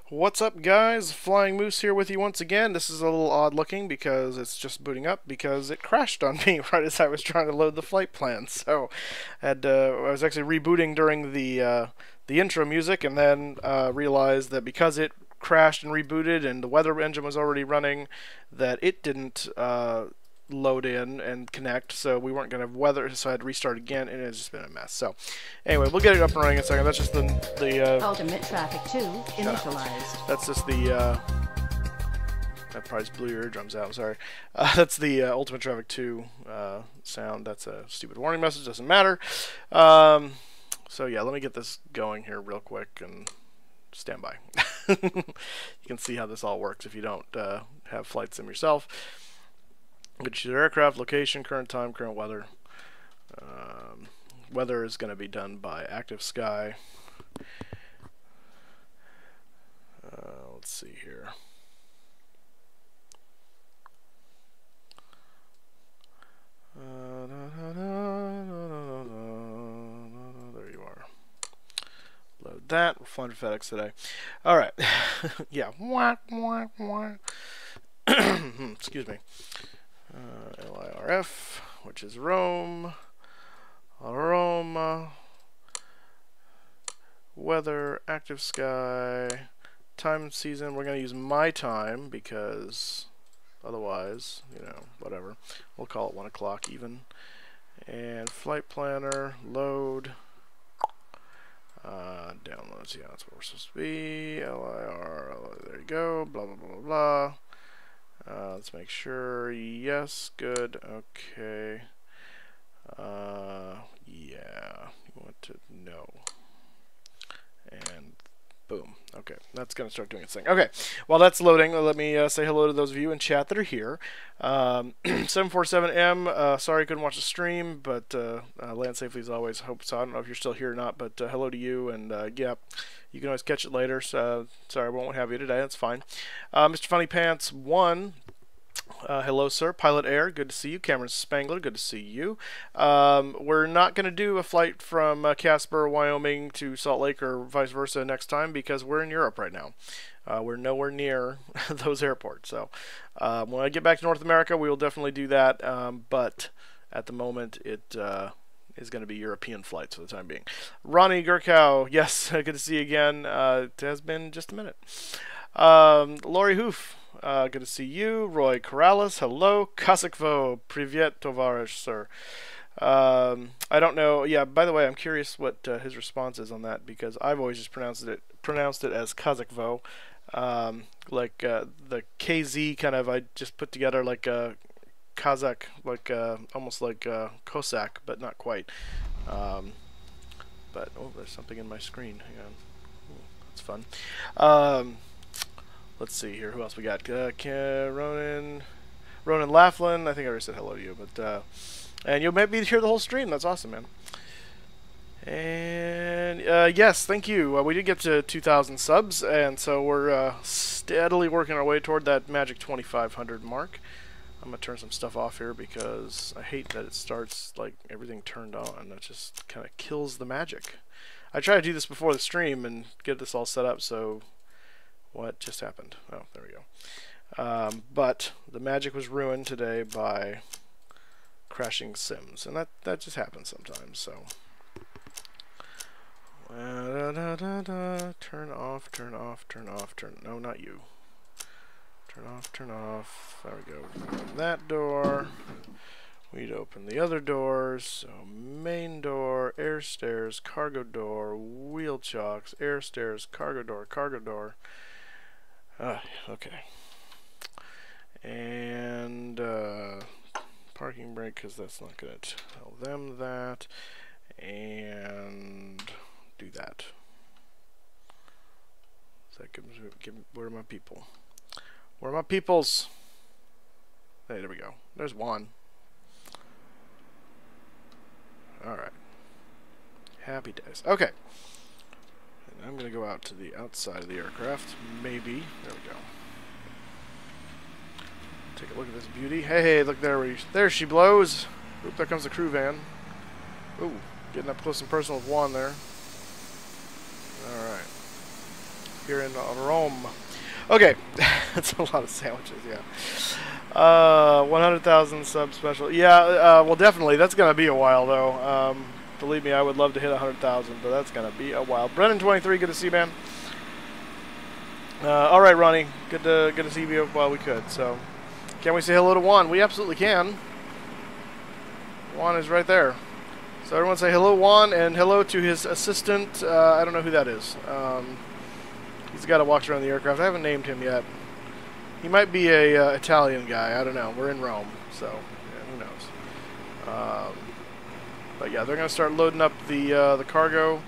What's up, guys? Flying Moose here with you once again. This is a little odd looking because it's just booting up because it crashed on me right as I was trying to load the flight plan. So I was actually rebooting during the intro music, and then realized that because it crashed and rebooted and the weather engine was already running, that it didn't load in and connect, so we weren't going to have weather, so I had to restart again, and it's just been a mess. So anyway, we'll get it up and running in a second. That's just the ultimate traffic 2 initialized. That's just the that probably just blew your eardrums out. I'm sorry. That's the ultimate traffic 2 sound. That's a stupid warning message. Doesn't matter. So yeah, let me get this going here real quick and stand by. You can see how this all works if you don't have flight sim yourself. Get your aircraft, location, current time, current weather. Weather is going to be done by Active Sky. Let's see here. There you are. Load that. We're flying to FedEx today. All right. Yeah. Excuse me. LIRF, which is Rome, Roma, weather, active sky, time season. We're going to use my time because otherwise, you know, whatever. We'll call it 1 o'clock even. And flight planner, load, downloads. Yeah, that's what we're supposed to be. LIR, there you go, blah, blah, blah, blah, blah. Let's make sure. Yes, good. Okay. Yeah, you want to know. And boom. Okay, that's going to start doing its thing. Okay, while that's loading, let me say hello to those of you in chat that are here. 747M, sorry I couldn't watch the stream, but land safely as always. Hope so. I don't know if you're still here or not, but hello to you, and yeah, you can always catch it later. So, sorry I won't have you today. That's fine. Mr. Funny Pants 1. Hello, sir. Pilot Air, good to see you. Cameron Spangler, good to see you. We're not going to do a flight from Casper, Wyoming to Salt Lake or vice versa next time because we're in Europe right now. We're nowhere near those airports. So when I get back to North America, we will definitely do that. But at the moment, it is going to be European flights for the time being. Ronnie Gurkow, yes, good to see you again. It has been just a minute. Lori Hoof. Good to see you. Roy Corrales, hello. Kazakvo, privyet, tovarish, sir. I don't know. Yeah, by the way, I'm curious what his response is on that because I've always just pronounced it as Kazakvo. Like the KZ kind of, I just put together like a Kazakh, like almost like Cossack, but not quite. But oh, there's something in my screen. Hang on. Ooh, that's fun. Let's see here. Who else we got? Ronan Laughlin. I think I already said hello to you, but and you'll maybe hear the whole stream. That's awesome, man. And yes, thank you. We did get to 2,000 subs, and so we're steadily working our way toward that magic 2,500 mark. I'm gonna turn some stuff off here because I hate that it starts like everything turned on. That just kind of kills the magic. I tried to do this before the stream and get this all set up, so. What just happened? Oh, there we go. But the magic was ruined today by crashing sims, and that just happens sometimes. So turn off, turn off, turn off, turn. No, not you. Turn off, turn off. There we go. Open that door. We'd open the other doors. So main door, air stairs, cargo door, wheel chocks, air stairs, cargo door, cargo door. Okay. And parking brake, because that's not going to tell them that. And do that. So that where are my people? Where are my peoples? Hey, there we go. There's one. Alright. Happy days. Okay. I'm going to go out to the outside of the aircraft. Maybe. There we go. Take a look at this beauty. Hey, look there. There she blows. Oop, there comes the crew van. Ooh, getting up close and personal with Juan there. Alright. here in Rome. Okay, that's a lot of sandwiches, yeah. 100,000 sub special. Yeah, well, definitely. That's going to be a while, though. Believe me, I would love to hit 100,000, but that's going to be a while. Brennan23, good to see you, man. All right, Ronnie, good to see you while we could. So, can we say hello to Juan? We absolutely can. Juan is right there. So everyone say hello, Juan, and hello to his assistant. I don't know who that is. He's the guy that walks around the aircraft. I haven't named him yet. He might be a Italian guy. I don't know. We're in Rome, so yeah, who knows. But yeah, they're going to start loading up the cargo.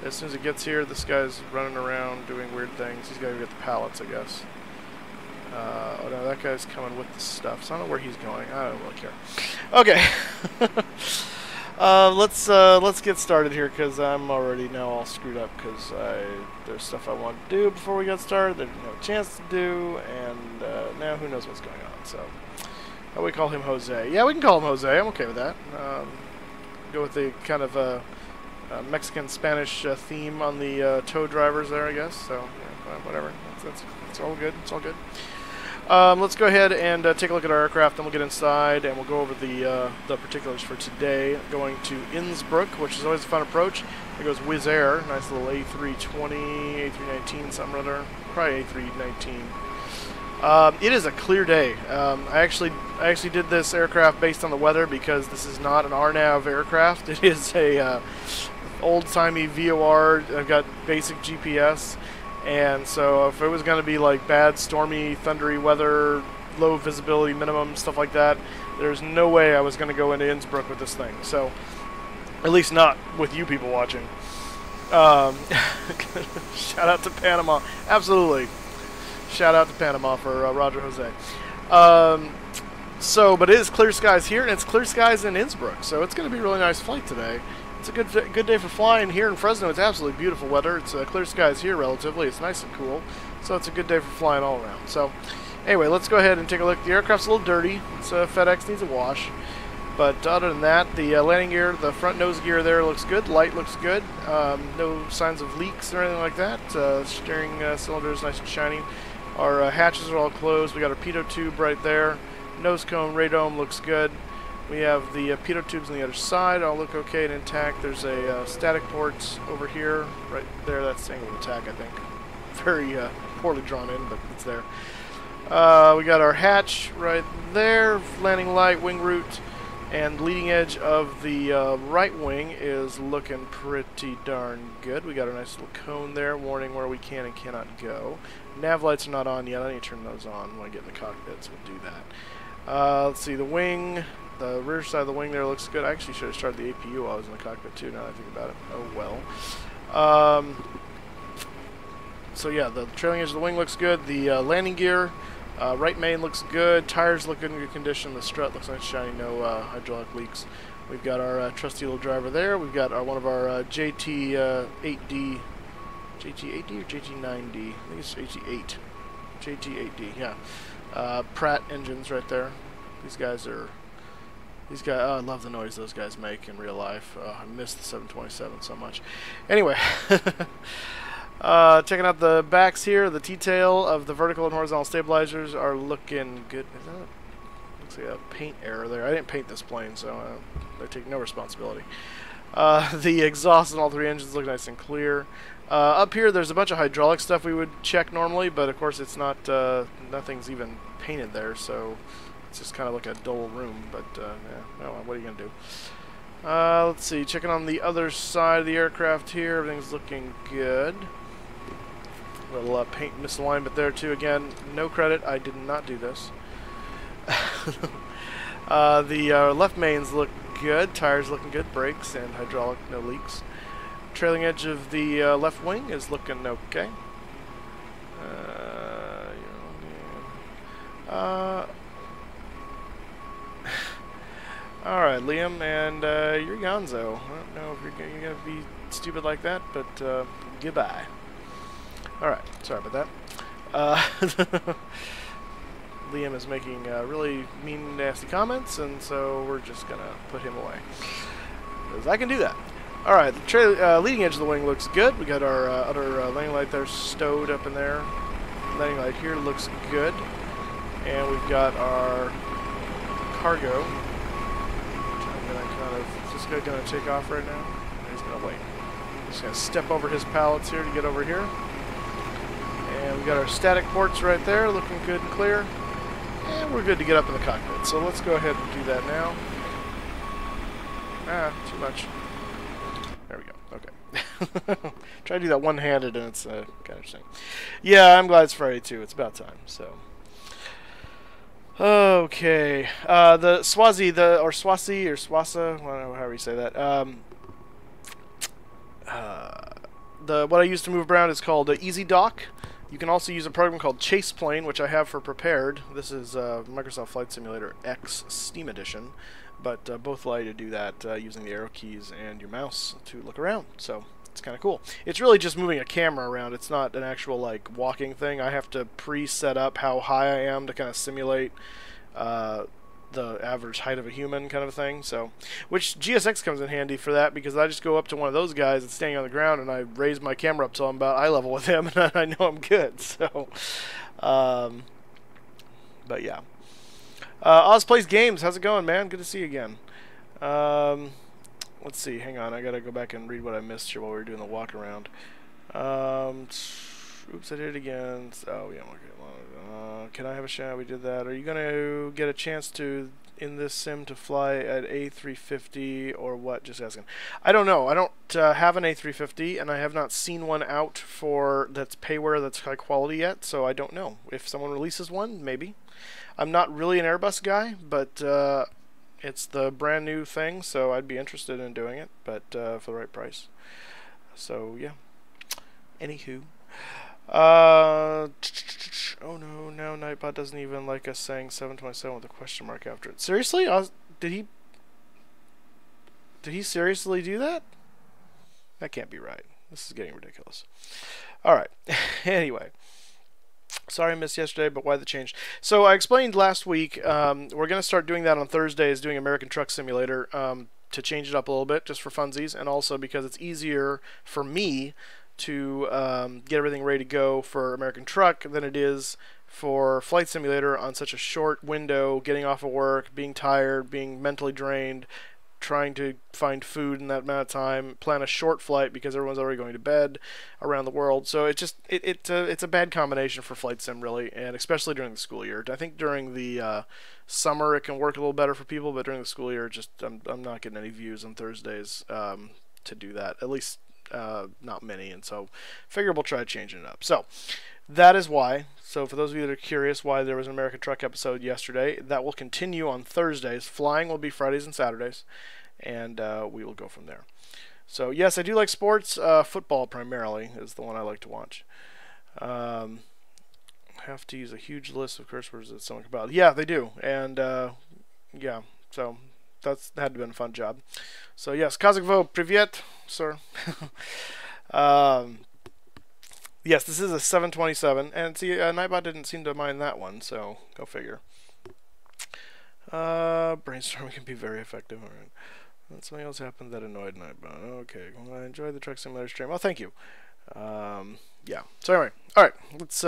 As soon as it gets here, this guy's running around doing weird things. He's got to get the pallets, I guess. Oh no, that guy's coming with the stuff, so I don't know where he's going. I don't really care. Okay. Let's get started here, because I'm already now all screwed up, because there's stuff I want to do before we get started. There's no chance to do, and now who knows what's going on. So, how do we call him Jose? Yeah, we can call him Jose. I'm okay with that. Go with the kind of Mexican-Spanish theme on the tow drivers there, I guess. So, yeah, whatever. That's all good. It's all good. Let's go ahead and take a look at our aircraft, then we'll get inside, and we'll go over the particulars for today. Going to Innsbruck, which is always a fun approach. There goes Wizz Air, nice little A320, A319, something or other, probably A319. It is a clear day. I actually did this aircraft based on the weather, because this is not an RNAV aircraft. It is a old-timey VOR. I've got basic GPS. And so if it was going to be like bad, stormy, thundery weather, low visibility minimum, stuff like that, there's no way I was going to go into Innsbruck with this thing. So, at least not with you people watching. Shout out to Panama. Absolutely. Shout out to Panama for Roger Jose. But it is clear skies here, and it's clear skies in Innsbruck. So it's going to be a really nice flight today. It's a good day for flying here in Fresno. It's absolutely beautiful weather. It's clear skies here relatively. It's nice and cool. So it's a good day for flying all around. So anyway, let's go ahead and take a look. The aircraft's a little dirty. So FedEx needs a wash. But other than that, the landing gear, the front nose gear there looks good. Light looks good. No signs of leaks or anything like that. Steering cylinder is nice and shiny. Our hatches are all closed. We got our pitot tube right there. Nose cone, radome looks good. We have the pitot tubes on the other side, all look okay and intact. There's a static port over here, right there. That's angle of attack, I think. Very poorly drawn in, but it's there. We got our hatch right there, landing light, wing route, and leading edge of the right wing is looking pretty darn good. We got a nice little cone there, warning where we can and cannot go. Nav lights are not on yet. I need to turn those on when I get in the cockpit, so we'll do that. Let's see, the wing. The rear side of the wing there looks good. I actually should have started the APU while I was in the cockpit too, now that I think about it. Oh well. So yeah, the trailing edge of the wing looks good. The landing gear, right main looks good. Tires look good in good condition. The strut looks nice, shiny, no hydraulic leaks. We've got our trusty little driver there. We've got one of our JT8D. JT8D or JT9D? I think it's JT8. JT8D, yeah. Pratt engines right there. These guys, oh, I love the noise those guys make in real life. I miss the 727 so much. Anyway, checking out the backs here. The T-tail of the vertical and horizontal stabilizers are looking good. Is that, looks like a paint error there. I didn't paint this plane, so I take no responsibility. The exhaust on all three engines look nice and clear. Up here, there's a bunch of hydraulic stuff we would check normally, but of course it's not. Nothing's even painted there, so. It's just kind of like a dull room, but yeah, oh, what are you going to do? Let's see, checking on the other side of the aircraft here, everything's looking good. A little paint misalignment there too. Again, no credit, I did not do this. The left mains look good, tires looking good, brakes and hydraulic, no leaks. Trailing edge of the left wing is looking okay. Alright, Liam, and you're Gonzo. I don't know if you're going to be stupid like that, but goodbye. Alright, sorry about that. Liam is making really mean, nasty comments, and so we're just going to put him away. Because I can do that. Alright, the leading edge of the wing looks good. We got our other landing light there stowed up in there. Landing light here looks good. And we've got our cargo. I'm gonna kind of, is this guy gonna take off right now? He's gonna wait. Just gonna step over his pallets here to get over here. And we got our static ports right there, looking good and clear. And we're good to get up in the cockpit. So let's go ahead and do that now. Ah, too much. There we go. Okay. Try to do that one-handed, and it's kind of interesting. Yeah, I'm glad it's Friday too. It's about time. So. Okay. The Swazi, or Swasi, or Swasa, I don't know how you say that. What I use to move around is called Easy Dock. You can also use a program called Chase Plane, which I have for prepared. This is Microsoft Flight Simulator X Steam Edition, but both allow you to do that using the arrow keys and your mouse to look around. So it's kind of cool. It's really just moving a camera around. It's not an actual like walking thing. I have to pre-set up how high I am to kind of simulate the average height of a human kind of a thing. So, which GSX comes in handy for that, because I just go up to one of those guys that's standing on the ground and I raise my camera up till I'm about eye level with him, and I know I'm good. So, but yeah. Oz Plays Games, how's it going, man? Good to see you again. Let's see, hang on, I gotta go back and read what I missed here while we were doing the walk around. Oops, I did it again. Oh, yeah, okay. Can I have a shot? We did that. Are you gonna get a chance to, in this sim, to fly at A350 or what? Just asking. I don't know. I don't have an A350, and I have not seen one out for that's payware that's high quality yet, so I don't know. If someone releases one, maybe. I'm not really an Airbus guy, but it's the brand new thing, so I'd be interested in doing it, but for the right price. So yeah. Anywho, oh no, now NightBot doesn't even like us saying 727 with a question mark after it. Seriously? Did he seriously do that? That can't be right. This is getting ridiculous. Alright. Anyway. Sorry I missed yesterday, but why the change? So I explained last week, we're going to start doing that on Thursdays, doing American Truck Simulator, to change it up a little bit, just for funsies, and also because it's easier for me to get everything ready to go for American Truck than it is for Flight Simulator on such a short window, getting off of work, being tired, being mentally drained, trying to find food in that amount of time, plan a short flight because everyone's already going to bed around the world. So it's a bad combination for Flight Sim, really, and especially during the school year. I think during the summer it can work a little better for people, but during the school year, just I'm not getting any views on Thursdays to do that. At least not many, and so figure we'll try changing it up. So that is why. So for those of you that are curious why there was an American Truck episode yesterday, that will continue on Thursdays. Flying will be Fridays and Saturdays, and we will go from there. So yes, I do like sports. Football primarily is the one I like to watch. Have to use a huge list of curse words that someone about. Yeah, they do, and yeah, so that had to be a fun job. So yes, Kazakvo, privyet, sir. Yes, this is a 727, and see, NightBot didn't seem to mind that one, so go figure. Brainstorming can be very effective. All right. Something else happened that annoyed NightBot. Okay, well, I enjoyed the Truck Simulator stream. Well, thank you. Yeah. So anyway, all right, let's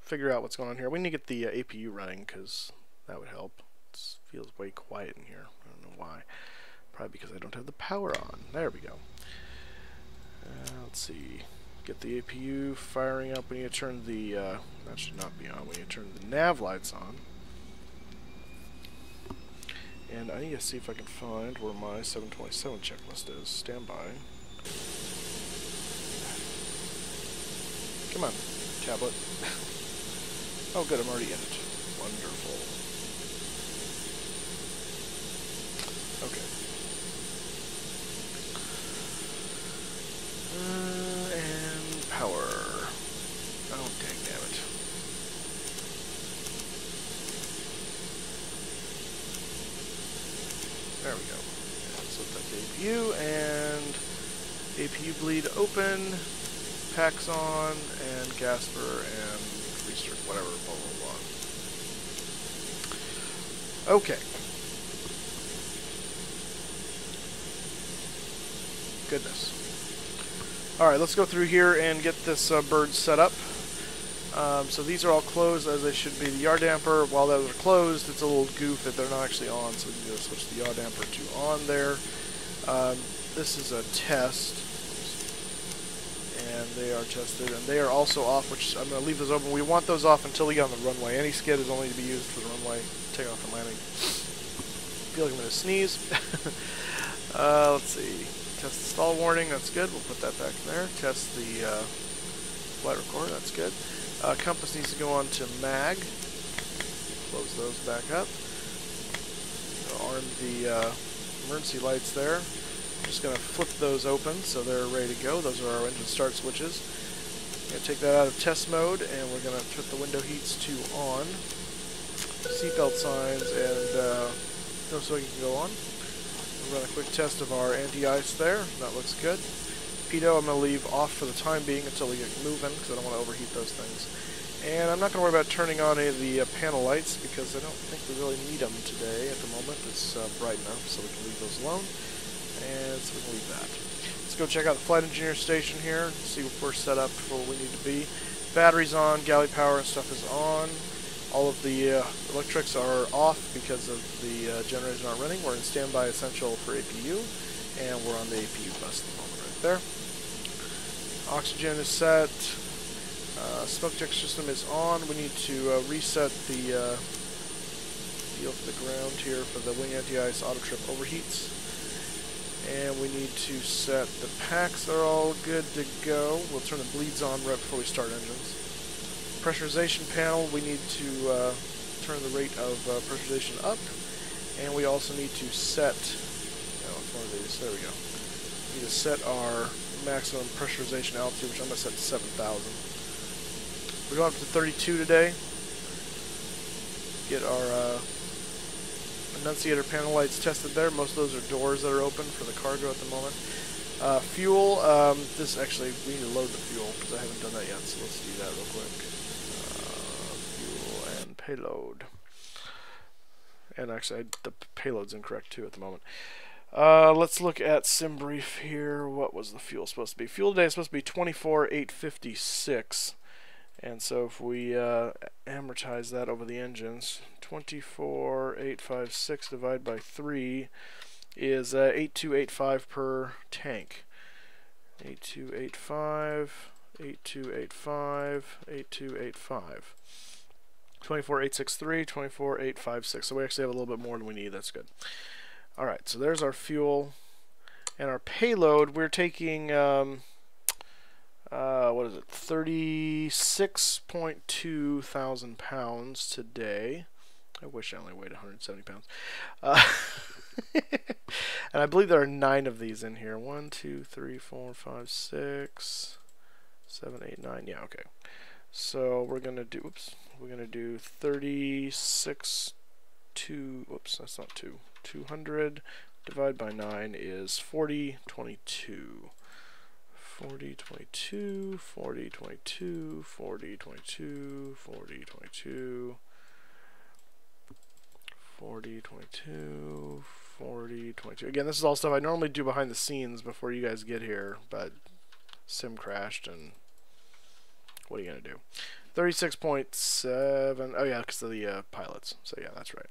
figure out what's going on here. We need to get the APU running because that would help. It feels way quiet in here. I don't know why. Probably because I don't have the power on. There we go. Let's see. Get the APU firing up. We need to turn the, that should not be on. We need to turn the nav lights on. And I need to see if I can find where my 727 checklist is. Stand by. Come on, tablet. Oh good, I'm already in it. Wonderful. Okay. And power. Oh, dang nabbit. There we go. Let's lift up the APU, and APU bleed open, packs on, and Gasper, and restart, whatever, blah, blah, blah. Okay. goodness. Alright, let's go through here and get this bird set up. So these are all closed as they should be. The yaw damper, while those are closed, it's a little goof that they're not actually on, so we can just switch the yaw damper to on there. This is a test, and they are tested, and they are also off, which I'm going to leave those open. We want those off until we get on the runway. Any skid is only to be used for the runway takeoff and landing. I feel like I'm going to sneeze. Let's see. Test the stall warning, that's good. We'll put that back in there. Test the flight recorder, that's good. Compass needs to go on to mag. Close those back up. Arm the emergency lights there. I'm just going to flip those open so they're ready to go. Those are our engine start switches. I'm going to take that out of test mode, and we're going to put the window heats to on. Seatbelt signs, and no swing can go on. We'll run a quick test of our anti-ice there. That looks good. Pitot I'm going to leave off for the time being until we get moving, because I don't want to overheat those things. And I'm not going to worry about turning on any of the panel lights, because I don't think we really need them today at the moment. It's bright enough, so we can leave those alone. And so we can leave that. Let's go check out the flight engineer station here, see if we're set up for what we need to be. Battery's on, galley power and stuff is on. All of the electrics are off because of the generators aren't running. We're in standby essential for APU, and we're on the APU bus at the moment right there. Oxygen is set. Smoke check system is on. We need to reset the deal for the ground here for the wing anti-ice auto trip overheats. And we need to set the packs. They're all good to go. We'll turn the bleeds on right before we start engines. Pressurization panel, we need to turn the rate of pressurization up. And we also need to set, it's one of these, there we go. We need to set our maximum pressurization altitude, which I'm going to set to 7,000. We're going up to 32 today. Get our annunciator panel lights tested there. Most of those are doors that are open for the cargo at the moment. Fuel, this actually, we need to load the fuel because I haven't done that yet, so let's do that real quick. Fuel and payload. And actually, the payload's incorrect too at the moment. Let's look at SimBrief here. What was the fuel supposed to be? Fuel today is supposed to be 24,856. And so if we amortize that over the engines, 24,856 divided by 3 is 8,285 per tank. 8,285, 8,285, 8,285. 24,863, 24,856. So we actually have a little bit more than we need. That's good. Alright, so there's our fuel. And our payload, we're taking, what is it, 36.2 thousand pounds today. I wish I only weighed 170 pounds. And I believe there are 9 of these in here. 1, 2, 3, 4, 5, 6, 7, 8, 9. Yeah, okay. So we're gonna do, oops, we're gonna do 36 to, oops, that's not 2. 200 divided by 9 is 4022. 4022, 4022, 4022, 4022, 4022, 4022. Again, this is all stuff I normally do behind the scenes before you guys get here, but sim crashed, and what are you gonna do? 36.7. Oh yeah, because of the pilots. So yeah, that's right.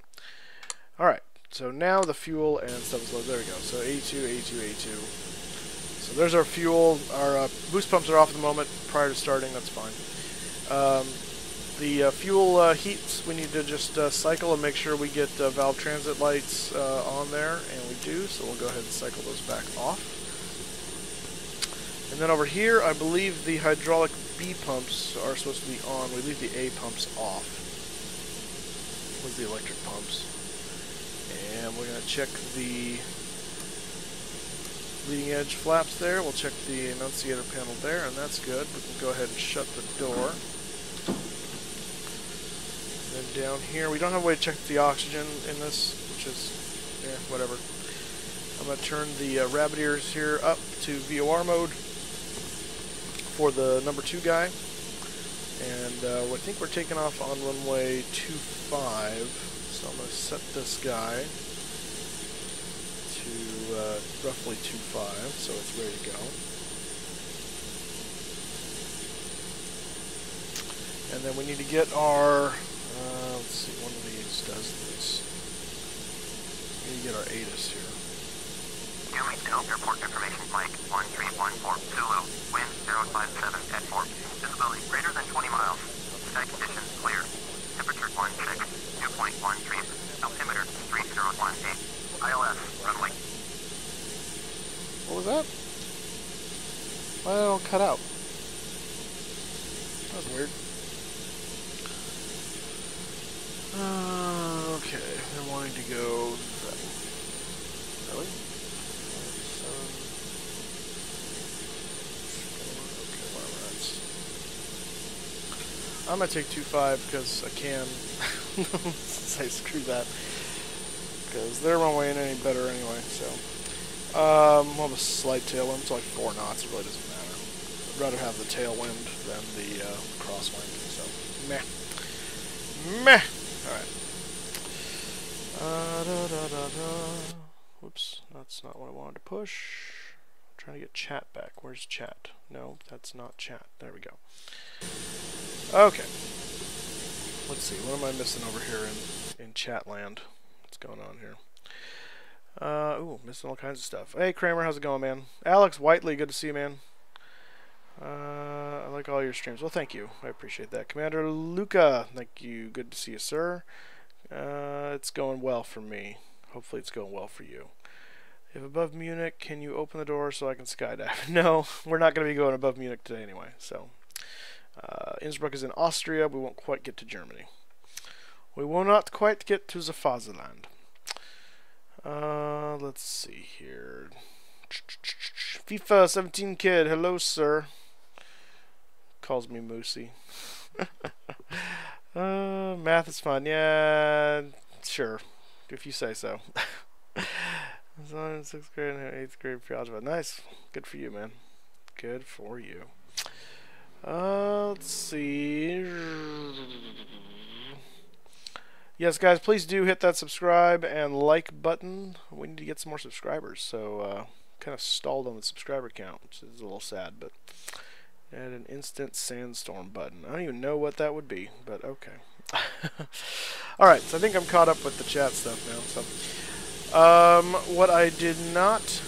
All right. So now the fuel and stuff is loaded. There we go. So 82, 82, 82. So there's our fuel. Our boost pumps are off at the moment prior to starting. That's fine. The fuel heats, we need to just cycle and make sure we get valve transit lights on there, and we do. So we'll go ahead and cycle those back off. And then over here, I believe the hydraulic B pumps are supposed to be on. We leave the A pumps off. With the electric pumps. And we're going to check the leading edge flaps there. We'll check the annunciator panel there, and that's good. We can go ahead and shut the door. And then down here, we don't have a way to check the oxygen in this, which is, yeah, whatever. I'm going to turn the rabbit ears here up to VOR mode for the number 2 guy. And I think we're taking off on runway 25. So I'm going to set this guy to roughly 2.5, so it's ready to go. And then we need to get our, let's see, one of these does this. We need to get our ATIS here. Airport information flight 1314 Zulu, wind 057 at 4. Visibility greater than 20 miles. Sky conditions clear. Temperature 16, dew point 13. Altimeter 3018. ILS runway. What was that? Why did it all cut out? That was weird. Okay, they're wanting to go. Really? Okay, whatever. I'm gonna take 2.5 because I can. Say screw that. Because their runway ain't any better anyway. So, we'll have a slight tailwind. It's like 4 knots. It really doesn't matter. I'd rather have the tailwind than the crosswind. So, meh. Meh. Alright. Whoops, that's not what I wanted to push. I'm trying to get chat back. Where's chat? No, that's not chat. There we go. Okay. Let's see, what am I missing over here in chat land? What's going on here? Ooh, missing all kinds of stuff. Hey Kramer, how's it going, man? Alex Whiteley, good to see you, man. I like all your streams. Well, thank you. I appreciate that. Commander Luca, thank you. Good to see you, sir. It's going well for me. Hopefully it's going well for you. If above Munich, can you open the door so I can skydive? No, we're not going to be going above Munich today anyway. So, Innsbruck is in Austria. We won't quite get to Germany. We will not quite get to the fatherland. Let's see here. FIFA 17 kid, hello, sir. Calls me Moosey. Math is fun. Yeah, sure. If you say so. I was in 6th grade and 8th grade for algebra. Nice. Good for you, man. Good for you. Let's see. Yes, guys, please do hit that subscribe and like button. We need to get some more subscribers. So, kind of stalled on the subscriber count, which is a little sad, but add an instant sandstorm button. I don't even know what that would be, but okay. Alright, so I think I'm caught up with the chat stuff now. So, what I did not...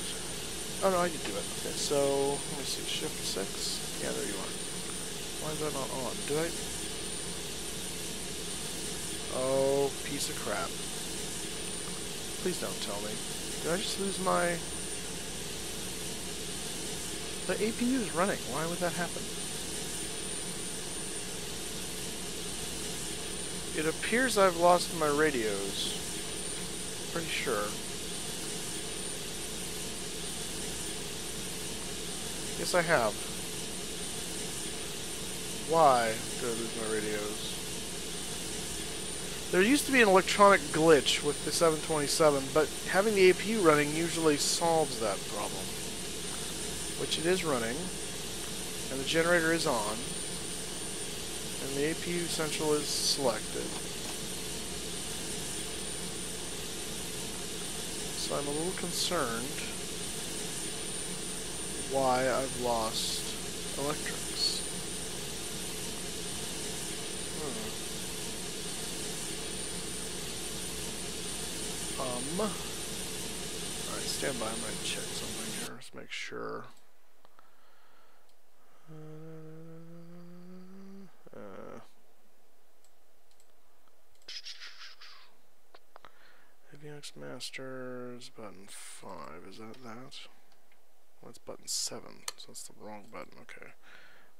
Oh, no, I did do it. Okay, so, let me see. Shift 6. Yeah, there you are. Why is that not on? Did I... Oh, piece of crap. Please don't tell me. Did I just lose my... The APU is running. Why would that happen? It appears I've lost my radios. Pretty sure. Yes, I have. Why did I lose my radios? There used to be an electronic glitch with the 727, but having the APU running usually solves that problem. Which it is running, and the generator is on, and the APU central is selected. So I'm a little concerned why I've lost electrics. Alright, stand by, I'm going to check something here, let's make sure. Avionics Masters, button 5, is that? Well, that's button 7, so that's the wrong button, okay.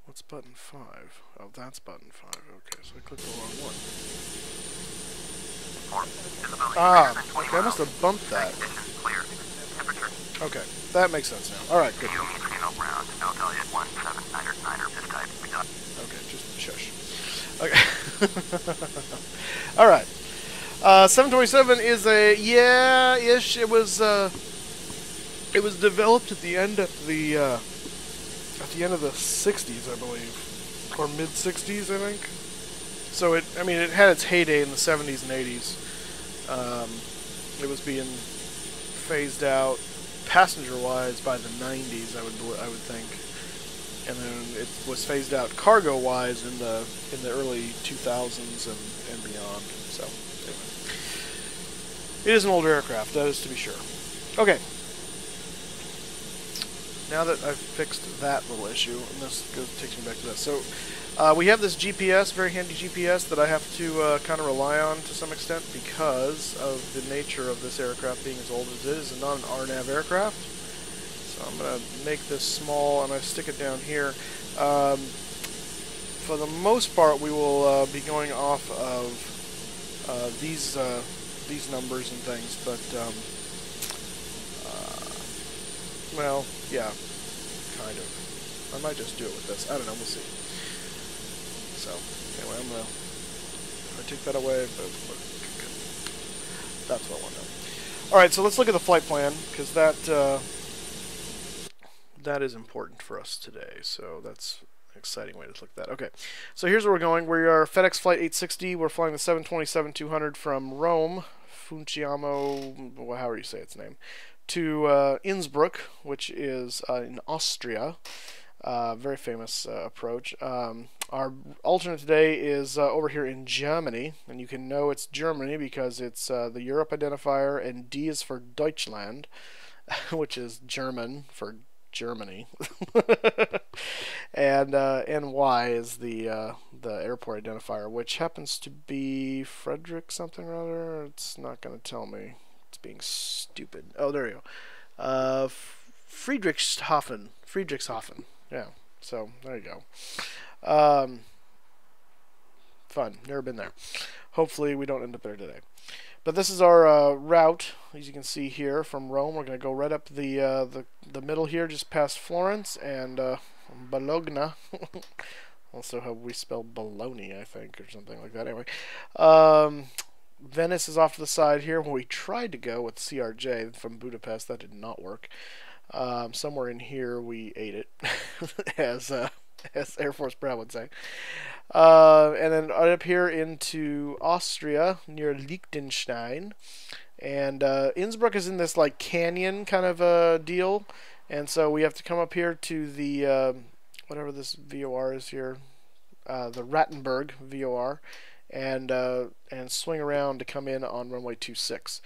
What's button 5? Oh, that's button 5, okay, so I clicked the wrong one. Ah, okay, I must have bumped that. Okay, that makes sense now. Alright, good. Okay, just shush. Okay. Alright. 727 is a, yeah-ish, it was developed at the end of the 60s, I believe. Or mid-60s, I think. So it had its heyday in the 70s and 80s. It was being phased out passenger-wise by the 90s, I would think, and then it was phased out cargo-wise in the early 2000s and beyond. So anyway, it is an older aircraft, that is to be sure. Okay. Now that I've fixed that little issue, and this takes me back to this. So we have this GPS, very handy GPS, that I have to kind of rely on to some extent because of the nature of this aircraft being as old as it is and not an RNAV aircraft. So I'm going to make this small and I stick it down here. For the most part, we will be going off of these numbers and things, but well, yeah, kind of. I might just do it with this. I don't know. We'll see. So, anyway, if I take that away, that's what I want to know. Alright, so let's look at the flight plan, because that is important for us today. So that's an exciting way to look at that. Okay, so here's where we're going. We are FedEx Flight 860. We're flying the 727-200 from Rome, Funciamo, however you say its name, to Innsbruck, which is in Austria. Very famous approach. Our alternate today is over here in Germany, and you can know it's Germany because it's the Europe identifier, and D is for Deutschland, which is German for Germany, and Y is the airport identifier, which happens to be Frederick something or other. It's not going to tell me. It's being stupid. Oh, there you go. Friedrichshafen. Yeah. So there you go. Fun. Never been there. Hopefully we don't end up there today. But this is our route, as you can see here from Rome. We're going to go right up the middle here, just past Florence and Bologna. Also, how we spell Bologna, I think, or something like that. Anyway, Venice is off to the side here. Where we tried to go with CRJ from Budapest, that did not work. Somewhere in here we ate it, as Air Force Brad would say. And then right up here into Austria near Liechtenstein, and Innsbruck is in this like canyon kind of deal, and so we have to come up here to the whatever this VOR is here, the Rattenberg VOR, and swing around to come in on runway 26.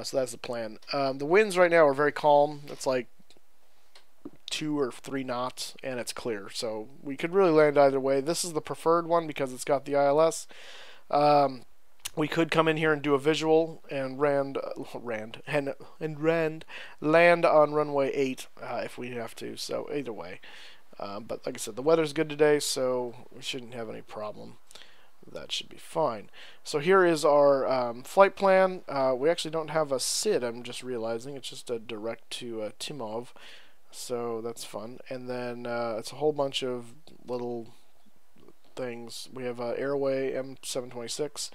So that's the plan. The winds right now are very calm. It's like 2 or 3 knots, and it's clear. So we could really land either way. This is the preferred one because it's got the ILS. We could come in here and do a visual and land on runway 8 if we have to. So either way. But like I said, the weather's good today, so we shouldn't have any problem. That should be fine. So here is our flight plan. We actually don't have a SID, I'm just realizing. It's just a direct to Timov. So that's fun. And then it's a whole bunch of little things. We have Airway M726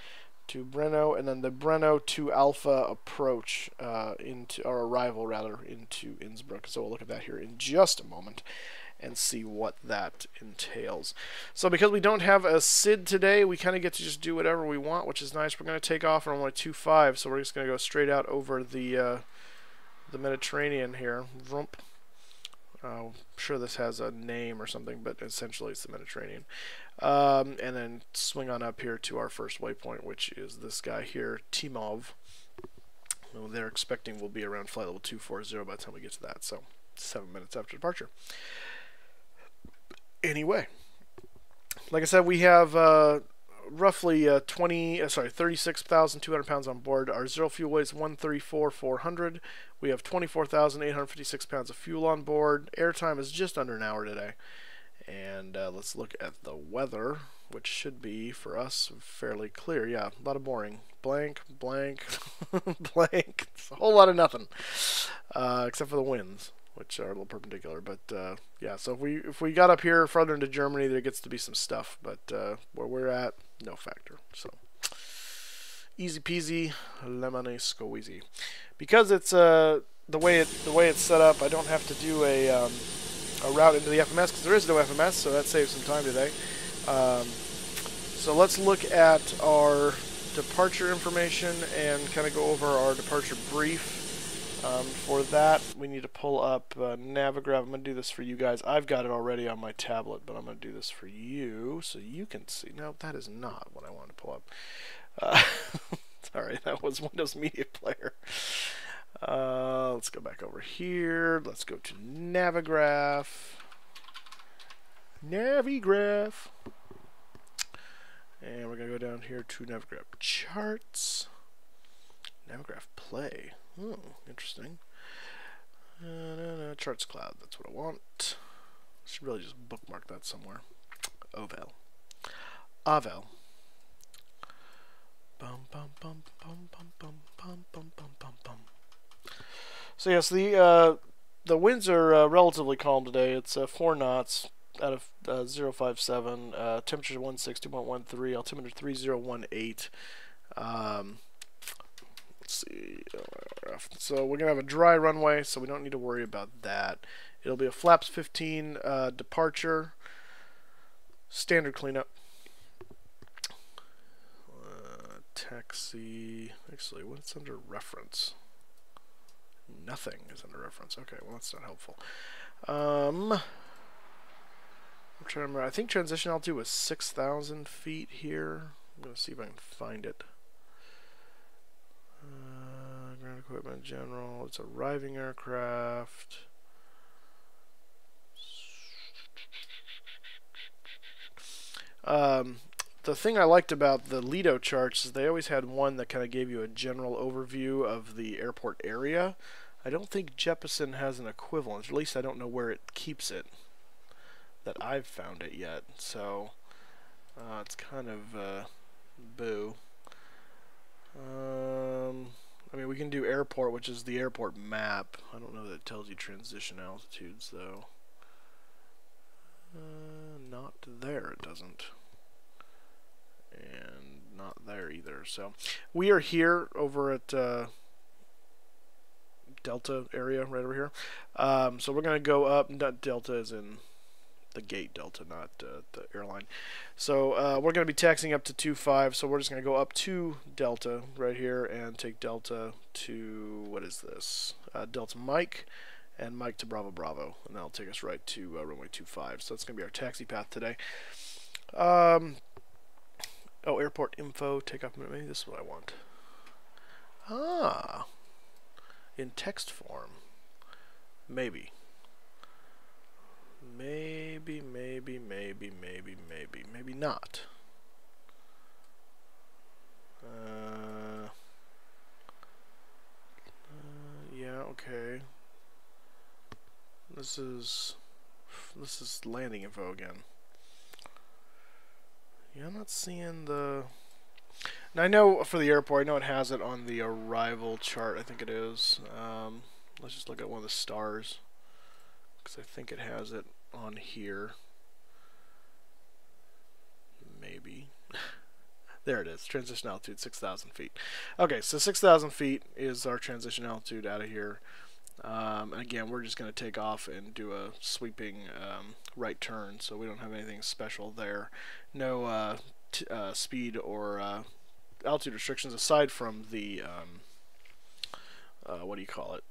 to Brno, and then the Brno to Alpha approach into our arrival rather into Innsbruck. So we'll look at that here in just a moment and see what that entails. So because we don't have a SID today, we kind of get to just do whatever we want, which is nice. We're going to take off on runway 25, so we're just going to go straight out over the Mediterranean here. Vroom. I'm sure this has a name or something, but essentially it's the Mediterranean. And then swing on up here to our first waypoint, which is this guy here, Timov. They're expecting we'll be around flight level 240 by the time we get to that, so 7 minutes after departure. Anyway, like I said, we have roughly 36,200 pounds on board. Our zero fuel weight is 134,400. We have 24,856 pounds of fuel on board. Airtime is just under an hour today. And let's look at the weather, which should be, for us, fairly clear. Yeah, a lot of boring. Blank, blank, blank. It's a whole lot of nothing, except for the winds, which are a little perpendicular. But yeah, so if we got up here further into Germany, there gets to be some stuff. But where we're at, no factor. So easy peasy, lemony squeezy. Because it's the way it's set up, I don't have to do a route into the FMS because there is no FMS, so that saves some time today. So let's look at our departure information and kind of go over our departure brief. For that, we need to pull up Navigraph. I'm going to do this for you guys. I've got it already on my tablet, but I'm going to do this for you so you can see. No, that is not what I want to pull up. Sorry, that was Windows Media Player. Let's go back over here. Let's go to Navigraph. Navigraph. And we're going to go down here to Navigraph Charts. Navigraph Play. Oh, interesting. Charts Cloud, that's what I want. I should really just bookmark that somewhere. Ovel. Avel. Bum bum bum bum bum bum bum bum bum bum bum. So yes, the winds are relatively calm today. It's 4 knots out of 057. Temperature 162.13. Altimeter 3018. Let's see. So we're gonna have a dry runway, so we don't need to worry about that. It'll be a flaps 15 departure, standard cleanup. Taxi. Actually, what's under reference? Nothing is under reference. Okay, well that's not helpful. I'm trying to remember. I think transition altitude was 6,000 feet here. I'm gonna see if I can find it. Ground equipment general. It's arriving aircraft. The thing I liked about the Lido charts is they always had one that kind of gave you a general overview of the airport area. I don't think Jeppesen has an equivalent. At least I don't know where it keeps it. That I've found it yet. So it's kind of boo. I mean, we can do airport, which is the airport map. I don't know that it tells you transition altitudes, though. Not there, it doesn't. And not there either. So, we are here over at Delta area, right over here. So we're going to go up. Delta is in the gate Delta, not the airline. So we're going to be taxiing up to 25, so we're just going to go up to Delta right here and take Delta to, what is this? Delta Mike, and Mike to Bravo Bravo, and that'll take us right to runway 25. So that's going to be our taxi path today. Oh, airport info, takeoff minute, maybe this is what I want. Ah, in text form. Maybe. Maybe not. Yeah, okay. This is landing info again. Yeah, I'm not seeing the... Now I know for the airport, I know it has it on the arrival chart, I think it is. Let's just look at one of the stars, because I think it has it on here. Maybe. There it is. Transition altitude, 6,000 feet. Okay, so 6,000 feet is our transition altitude out of here. And again, we're just going to take off and do a sweeping right turn, so we don't have anything special there. No speed or altitude restrictions aside from the, what do you call it,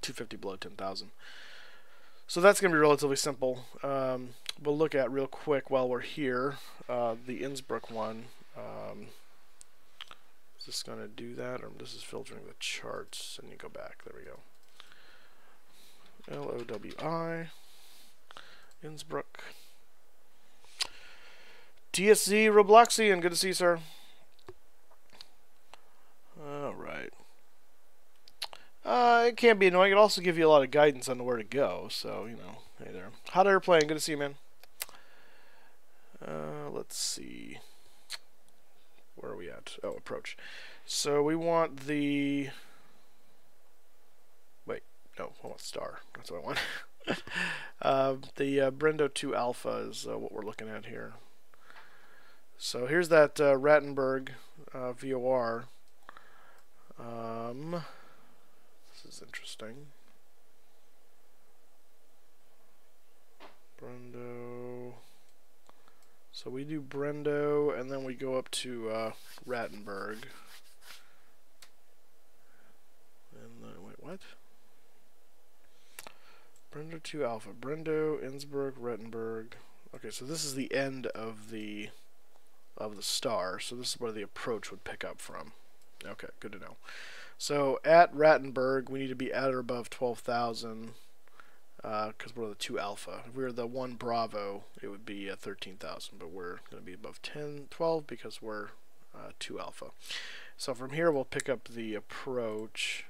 250 below 10,000. So that's going to be relatively simple. We'll look at real quick while we're here the Innsbruck one. Is this going to do that, or this is filtering the charts? And you go back. There we go. LOWI Innsbruck. TSZ Robloxian, good to see you, sir. Alright. It can be annoying. It also gives you a lot of guidance on where to go. So, you know, hey there. Hot airplane, good to see you, man. Let's see. Where are we at? Oh, approach. So we want the... Wait, no, I want star. That's what I want. The Brendo 2 Alpha is what we're looking at here. So here's that Rattenberg VOR. This is interesting. Brendo. So we do Brendo, and then we go up to Rattenberg. what? Brendo 2 Alpha. Brendo, Innsbruck, Rettenberg. Okay, so this is the end of the star. So this is where the approach would pick up from. Okay, good to know. So at Rattenberg, we need to be at or above 12,000 because we're the 2 Alpha. If we were the 1 Bravo, it would be 13,000, but we're going to be above 12 because we're 2 Alpha. So from here, we'll pick up the approach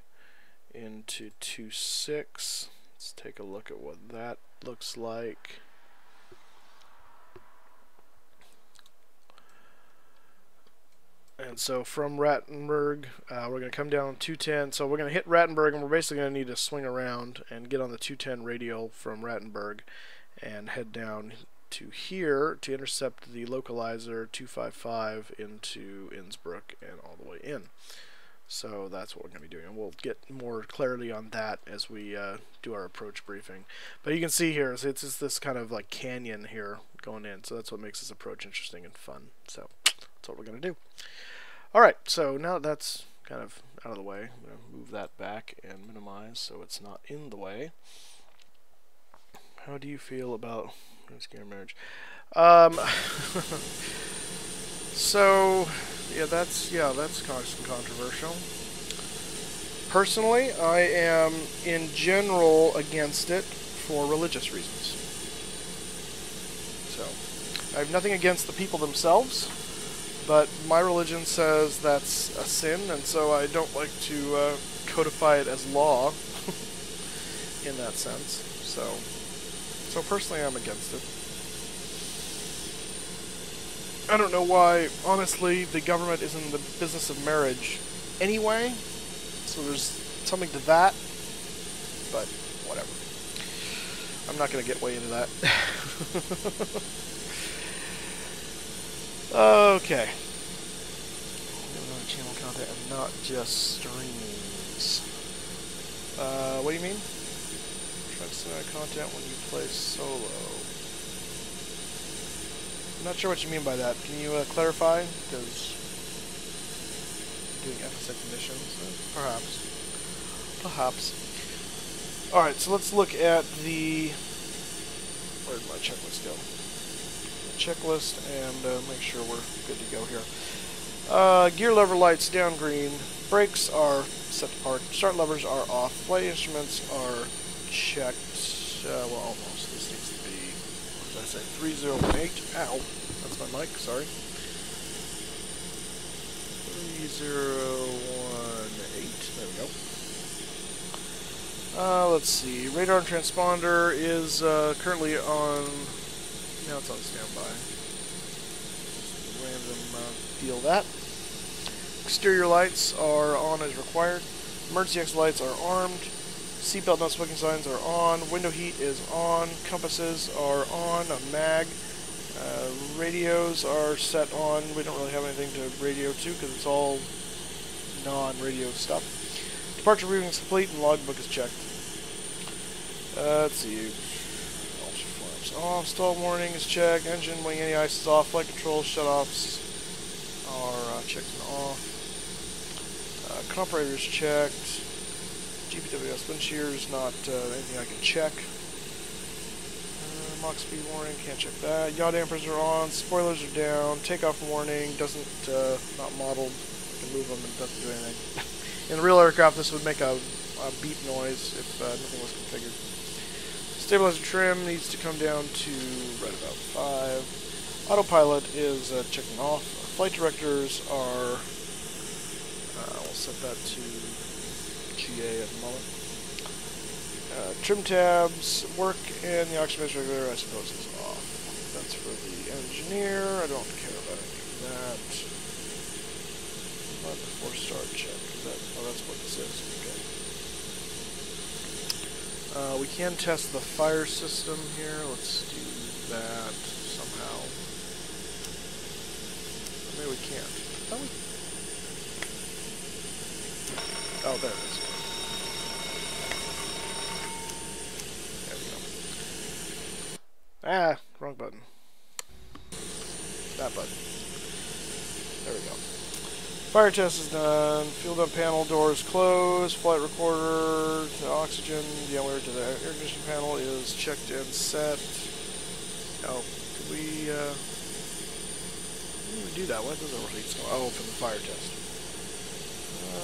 into 26. Let's take a look at what that looks like. And so from Rattenberg, we're going to come down 210. So we're going to hit Rattenberg, and we're basically going to need to swing around and get on the 210 radial from Rattenberg and head down to here to intercept the localizer 255 into Innsbruck and all the way in. So that's what we're going to be doing, and we'll get more clarity on that as we do our approach briefing. But you can see here, it's just this kind of like canyon here going in, so that's what makes this approach interesting and fun. So that's what we're going to do. Alright, so now that that's kind of out of the way, I'm going to move that back and minimize so it's not in the way. How do you feel about scare marriage? So yeah, that's kind of some controversial. Personally, I am in general against it for religious reasons. So I have nothing against the people themselves, but my religion says that's a sin, and so I don't like to codify it as law in that sense. So personally, I'm against it. I don't know why, honestly, the government is in the business of marriage anyway, so there's something to that, but whatever. I'm not going to get way into that. Okay. Channel content and not just streams. What do you mean? Try to send out content when you play solo. I'm not sure what you mean by that. Can you clarify? Because doing FSX missions, perhaps. All right, so let's look at the. Where did my checklist go? Checklist and make sure we're good to go here. Gear lever lights down green. Brakes are set to park. Start levers are off. Flight instruments are checked. Well, almost. This needs to be, what did I say? 3018. Ow. That's my mic. Sorry. 3018. There we go. Let's see. Radar and transponder is currently on. Now it's on standby. Just random deal that. Exterior lights are on as required. Emergency exit lights are armed. Seatbelt not smoking signs are on. Window heat is on. Compasses are on. A mag. Radios are set on. We don't really have anything to radio to because it's all non-radio stuff. Departure briefing is complete and logbook is checked. Let's see. Off, stall warning is checked, engine wing any ice is off, flight control shut-offs are checked and off, comparator is checked, GPWS wind shear is not anything I can check, Mach speed warning, can't check that, yaw dampers are on, spoilers are down, takeoff warning, doesn't, not modeled, I can move them and doesn't do anything. In a real aircraft this would make a beep noise if nothing was configured. Stabilizer trim needs to come down to right about 5. Autopilot is checking off. Flight directors are, we'll set that to GA at the moment. Trim tabs work, and the oxygen regulator I suppose is off. That's for the engineer. I don't care about any of that. But before start check. That's what this is. Okay. We can test the fire system here. Let's do that somehow. Maybe we can't. Oh, there it is. There we go. Ah, wrong button. That button. There we go. Fire test is done. Fuel dump panel doors closed. Flight recorder to oxygen. The wire to the air conditioning panel is checked and set. Oh, did we didn't even do that. Why does it rotate so? Oh, for the fire test.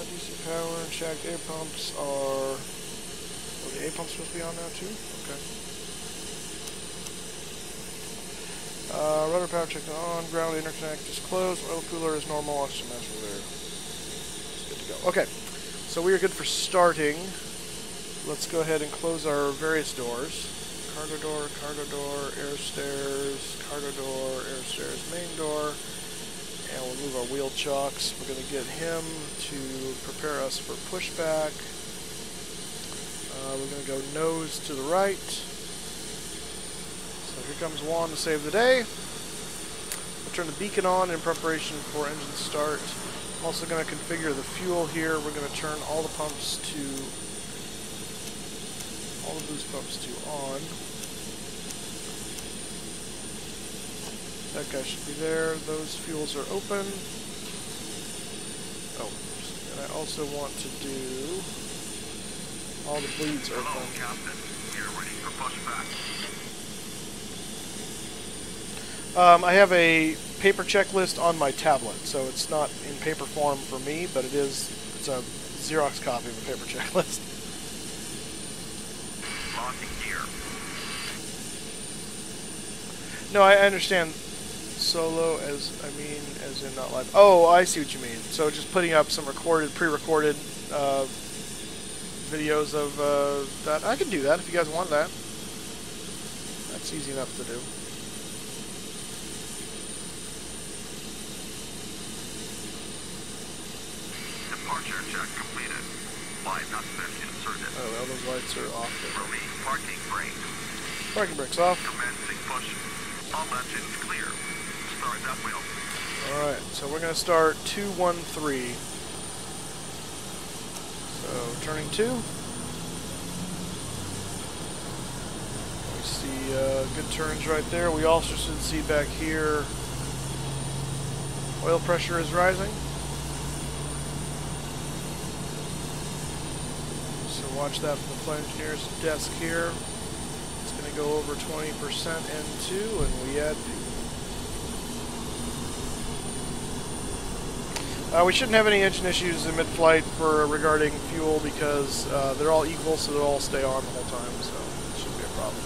DC power and checked. Air pumps are. Oh, the A pump's supposed to be on now too? Okay. Rudder power check on, ground interconnect is closed, oil cooler is normal, oxygen mask there. It's good to go. Okay, so we are good for starting. Let's go ahead and close our various doors. Cargo door, air stairs, main door. And we'll move our wheel chocks. We're going to get him to prepare us for pushback. We're going to go nose to the right. Here comes Juan to save the day. We'll turn the beacon on in preparation for engine start. I'm also going to configure the fuel here. We're going to turn all the pumps to, all the boost pumps to on. That guy should be there. Those fuels are open. Oh, and I also want to do, all the bleeds are open. Captain. We are ready for pushback. I have a paper checklist on my tablet, so it's not in paper form for me, but it's a Xerox copy of a paper checklist. Launching gear. No, I understand solo as in not live. Oh, I see what you mean. So just putting up some pre-recorded videos of that. I can do that if you guys want that. That's easy enough to do. Departure check completed. 5 knots inserted. Oh, well, those lights are off. Release parking brake. Parking brakes off. Commencing push. All engines clear. Start that wheel. Alright, so we're going to start 213. So, turning 2. We see good turns right there. We also should see back here oil pressure is rising. So watch that from the flight engineer's desk here. It's going to go over 20% N2 and we add fuel. We shouldn't have any engine issues in mid-flight regarding fuel because they're all equal, so they'll all stay on the whole time, so it shouldn't be a problem.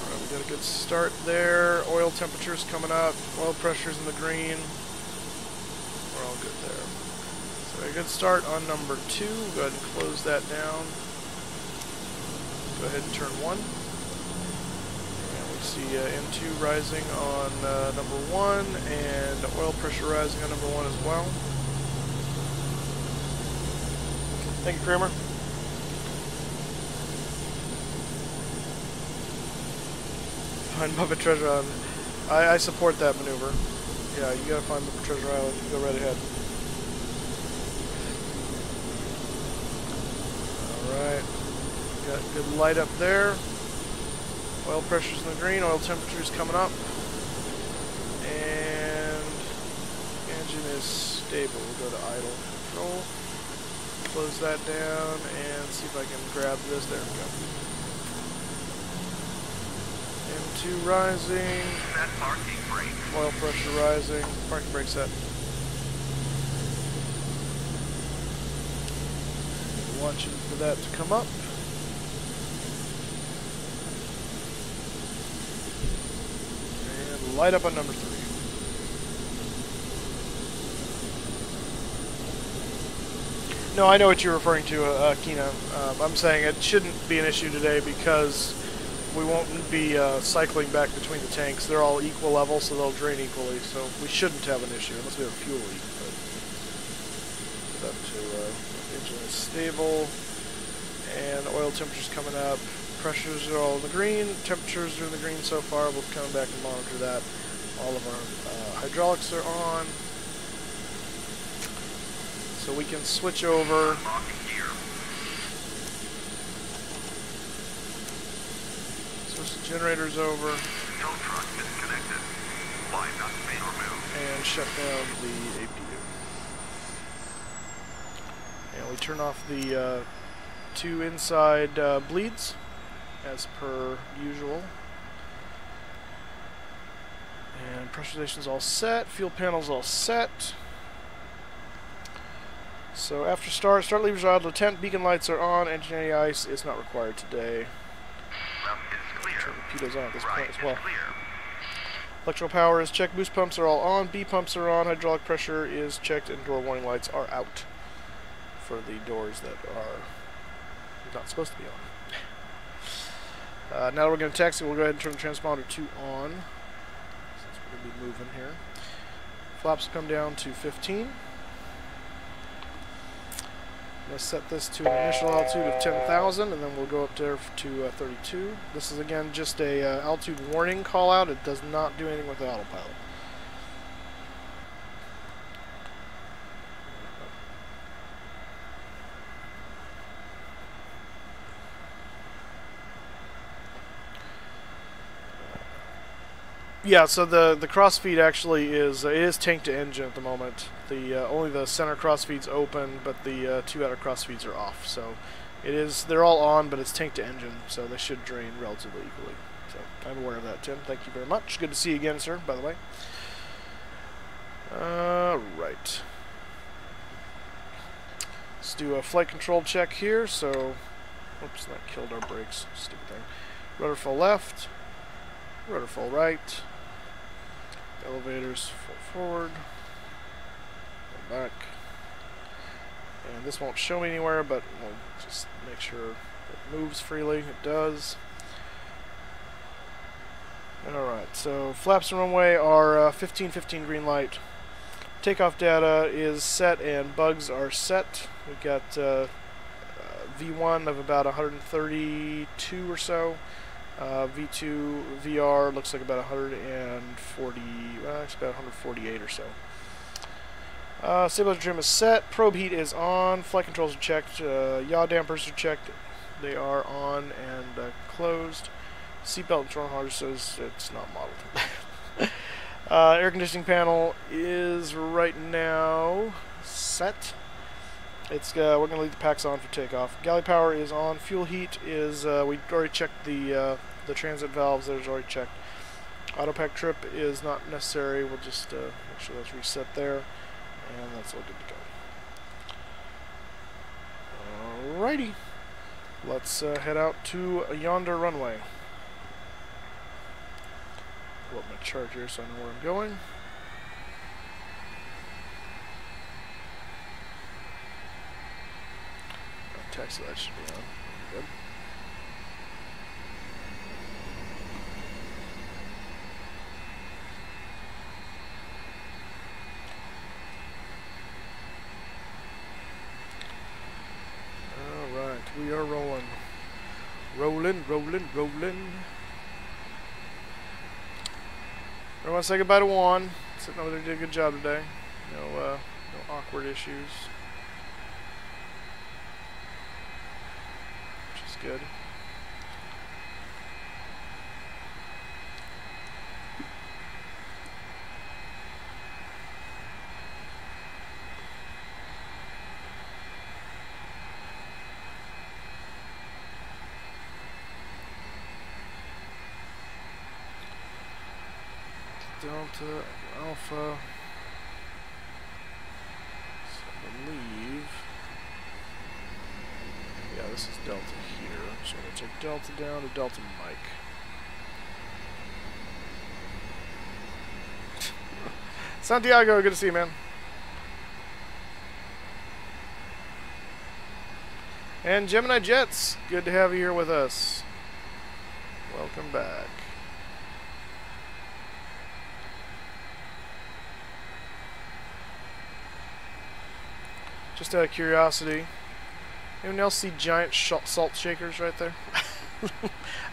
Alright, we got a good start there. Oil temperature's coming up. Oil pressure's in the green. We're all good there. So a good start on number 2. Go ahead and close that down. Go ahead and turn 1. See N2 rising on number 1 and oil pressure rising on number 1 as well. Thank you, Kramer. Find Muppet Treasure Island. I support that maneuver. Yeah, you gotta find Muppet Treasure Island. Go right ahead. Alright. Got good light up there. Oil pressure's in the green, oil temperature's coming up, and engine is stable. We'll go to idle control, close that down, and see if I can grab this. There we go. N2 rising, set parking brake. Oil pressure rising, parking brake set. Watching for that to come up. Light up on number 3. No, I know what you're referring to, Kina. I'm saying it shouldn't be an issue today because we won't be cycling back between the tanks. They're all equal level, so they'll drain equally. So we shouldn't have an issue unless we have a fuel leak. But up to engine is stable, and oil temperature's coming up. Pressures are all in the green, temperatures are in the green so far. We'll come back and monitor that. All of our hydraulics are on. So we can switch over. Switch the generators over. Tow truck disconnected. And shut down the APU. And we turn off the 2 inside bleeds, as per usual. And pressurization's all set, fuel panel's all set. So after start levers are idle to tent, beacon lights are on, engine anti-ice is not required today. Turn the pitos on at this point as well. Electrical power is checked, boost pumps are all on, B pumps are on, hydraulic pressure is checked, and door warning lights are out for the doors that are not supposed to be on. Now we're going to taxi, we'll go ahead and turn the transponder to on, since we're going to be moving here. Flaps come down to 15. I'm going to set this to an initial altitude of 10,000, and then we'll go up there to 32. This is again just a altitude warning call out. It does not do anything with the autopilot. Yeah, so the crossfeed actually is it is tank to engine at the moment. The only the center crossfeed's open, but the 2 outer crossfeeds are off. So they're all on, but it's tank to engine, so they should drain relatively equally. So I'm aware of that, Tim. Thank you very much. Good to see you again, sir. By the way. Right. Let's do a flight control check here. So, oops, that killed our brakes. Stupid thing. Rudder full left. Rudder full right. Elevators full forward. Go back. And this won't show me anywhere, but we'll just make sure it moves freely. It does. Alright, so flaps and runway are 15-15 green light. Takeoff data is set and bugs are set. We've got V1 of about 132 or so. V2 VR looks like about 140, well, it's about 148 or so. Stabilizer trim is set. Probe heat is on. Flight controls are checked. Yaw dampers are checked. They are on and closed. Seatbelt and throttle harnesses, it's not modeled. Air conditioning panel is right now set. It's we're going to leave the packs on for takeoff. Galley power is on. Fuel heat is we already checked the transit valves. There's already checked. Auto pack trip is not necessary. We'll just make sure that's reset there, and that's all good to go. Alrighty, let's head out to yonder runway. Pull up my chart here so I know where I'm going. Taxi light should be on. Good. Alright, we are rolling. Rolling. I want to say goodbye to Juan. Sitting over there did a good job today. No awkward issues. Good. Delta Alpha. So I believe. Yeah, this is Delta here. So I'm going to take Delta down to Delta Mike. Santiago, good to see you, man. And Gemini Jets, good to have you here with us. Welcome back. Just out of curiosity, anyone else see giant salt shakers right there?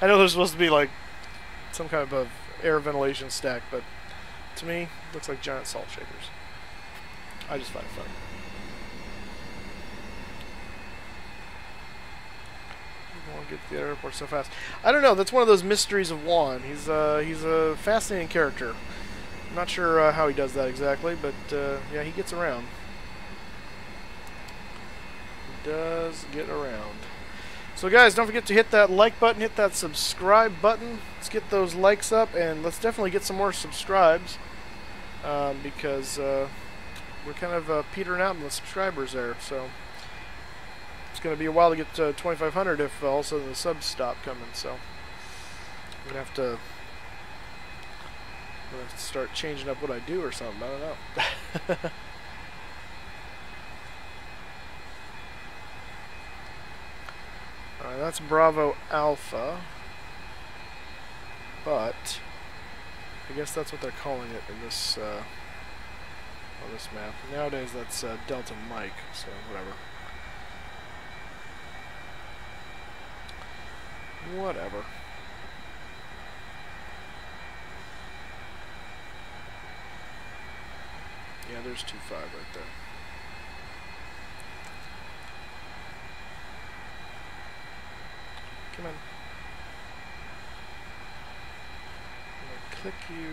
I know there's supposed to be like some kind of air ventilation stack, but to me, it looks like giant salt shakers. I just find it funny. I want to get to the airport so fast. I don't know. That's one of those mysteries of Juan. He's a fascinating character. Not sure how he does that exactly, but yeah, he gets around. He does get around. So guys, don't forget to hit that like button, hit that subscribe button. Let's get those likes up, and let's definitely get some more subscribes, because we're kind of petering out in the subscribers there. So it's going to be a while to get to 2,500 if all of a sudden the subs stop coming. So I'm going to have to start changing up what I do or something. I don't know. Alright, that's Bravo Alpha. But I guess that's what they're calling it in this on this map. Nowadays that's Delta Mike, so whatever. Whatever. Yeah, there's 2-5 right there. Come on. I'm gonna click you.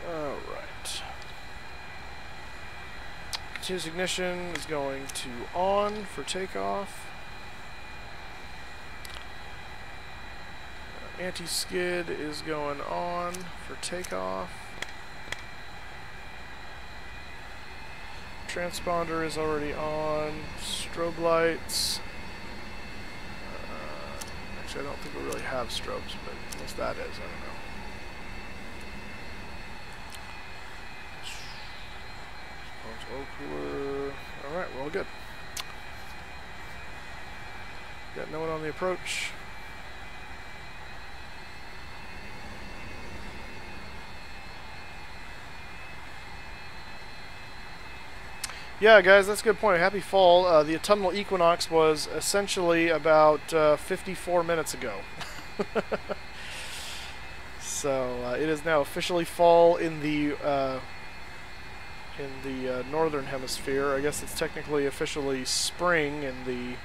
Good. Alright. Continuous ignition is going to on for takeoff. Anti-skid is going on for takeoff. Transponder is already on. Strobe lights. Actually, I don't think we really have strobes, but unless that is, I don't know. Cooler. Alright, we're all good. Got no one on the approach. Yeah, guys, that's a good point. Happy fall. The autumnal equinox was essentially about 54 minutes ago. So it is now officially fall in the northern hemisphere. I guess it's technically officially spring in the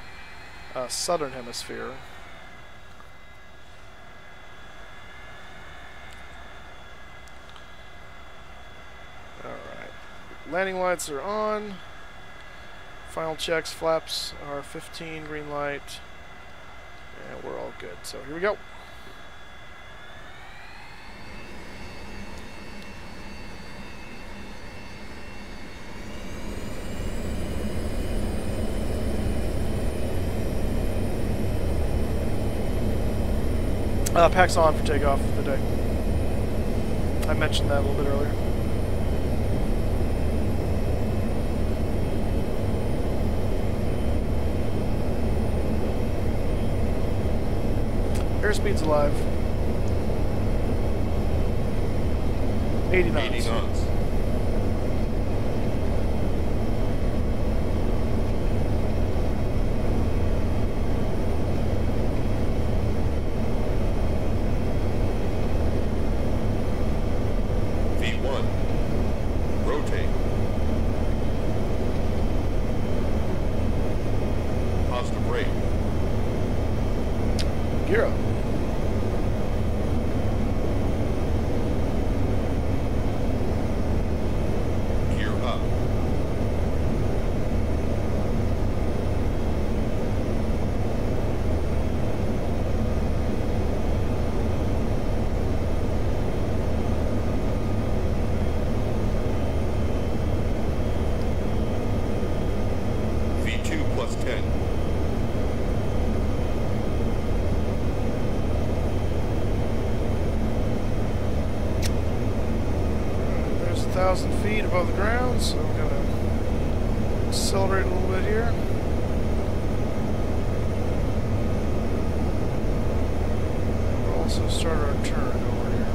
southern hemisphere. Landing lights are on. Final checks, flaps are 15, green light. And we're all good. So here we go. Packs on for takeoff for the day. I mentioned that a little bit earlier. Airspeed's alive. 80 knots. 80 knots. V1. Rotate. Positive rate. Gear up. There's 1,000 feet above the ground, so I'm going to accelerate a little bit here. We'll also start our turn over here.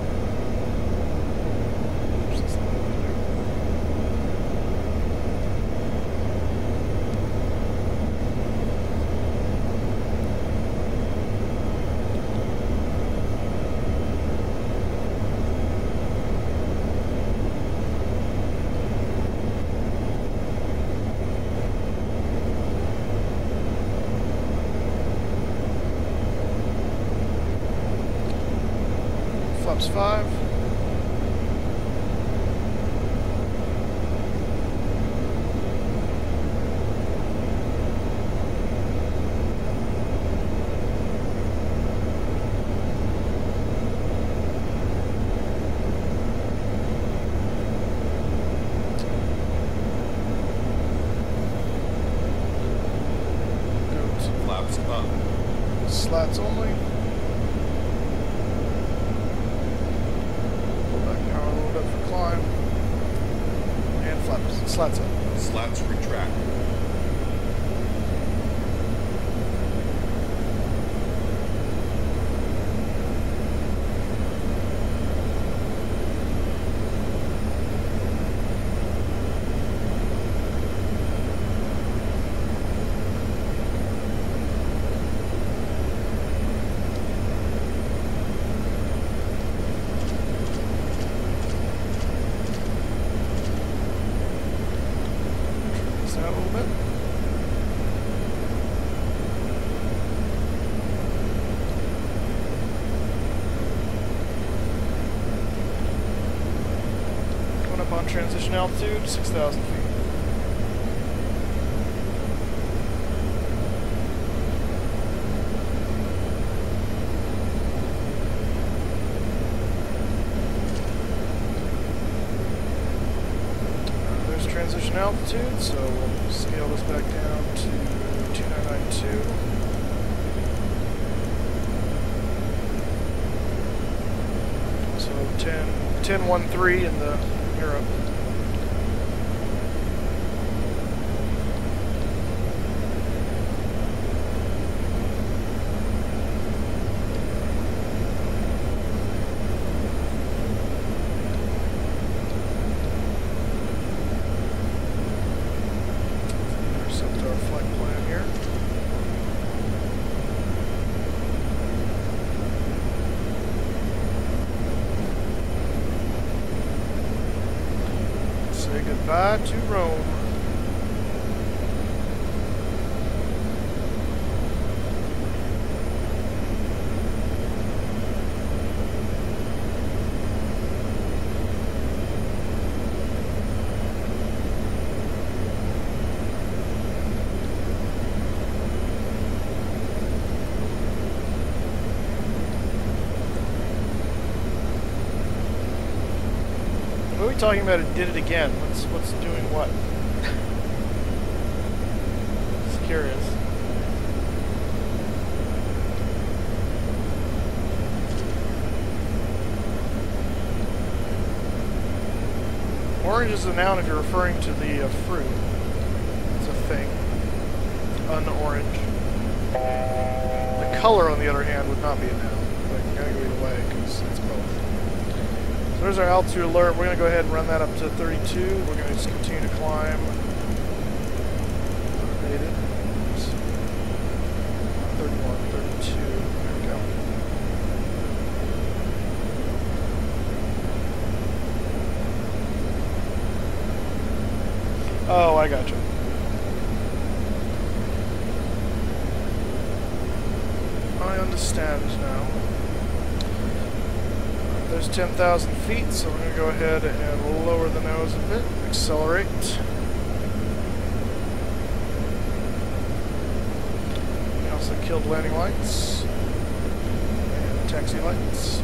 flaps 5. Flaps up. Slats only. Pull back power a little bit for climb. And flaps. Slats up. Slats retract. Out a little bit. Going up on transition altitude, 6,000 feet. Transition altitude, so we'll scale this back down to 2992. So 1013 in the Europe. Say goodbye to Rome. What are we talking about? It did it again. What's doing what? Just curious. Orange is a noun if you're referring to the fruit. It's a thing. Un-orange. The color, on the other hand, would not be a noun. But you gotta go either way because it's both. So there's our altitude alert. We're going to go ahead and run that up to 32. We're going to just continue to climb. Elevated. 31, 32. There we go. Oh, I gotcha. I understand now. There's 10,000 feet, so we're going to go ahead and lower the nose a bit, accelerate. We also killed landing lights and taxi lights.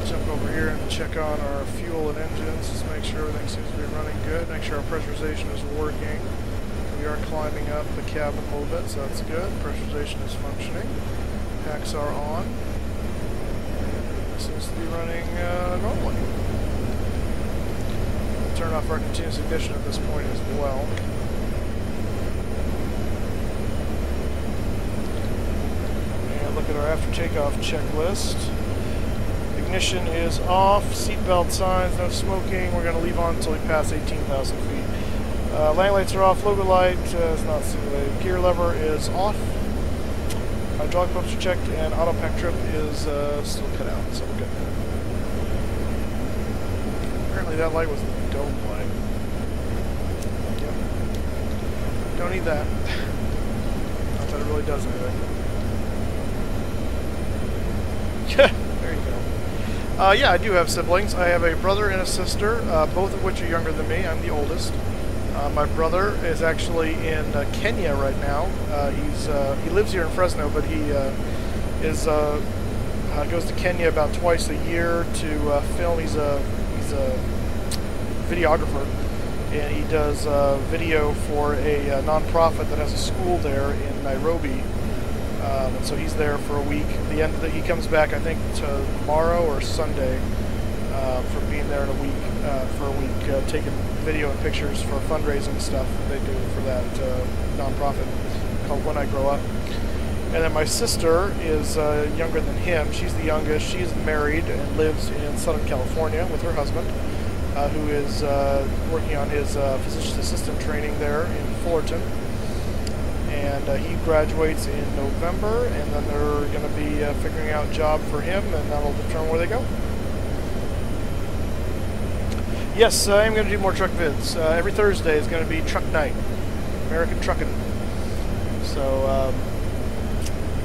Jump over here and check on our fuel and engines, just make sure everything seems to be running good, make sure our pressurization is working. We are climbing up the cabin a little bit, so that's good. Pressurization is functioning. Packs are on. Seems to be running normally. We'll turn off our continuous ignition at this point as well. And look at our after takeoff checklist. Ignition is off, seatbelt signs, no smoking. We're going to leave on until we pass 18,000 feet. Landing lights are off, logo light is not simulated. Gear lever is off. Hydraulic pumps are checked, and auto pack trip is still cut out, so we're good. Apparently that light was the dome light. Don't need that. Not that it really does anything. There you go. Yeah, I do have siblings. I have a brother and a sister, both of which are younger than me. I'm the oldest. My brother is actually in Kenya right now. He lives here in Fresno, but he goes to Kenya about twice a year to film. He's a videographer, and he does video for a non-profit that has a school there in Nairobi. And so he's there for a week. He comes back, I think, tomorrow or Sunday for being there in a week for a week, taking video and pictures for fundraising stuff that they do for that non-profit called When I Grow Up. And then my sister is younger than him. She's the youngest. She's married and lives in Southern California with her husband, who is working on his physician's assistant training there in Fullerton. And he graduates in November, and then they're going to be figuring out a job for him, and that'll determine where they go. Yes, I am going to do more truck vids. Every Thursday is going to be truck night, American trucking. So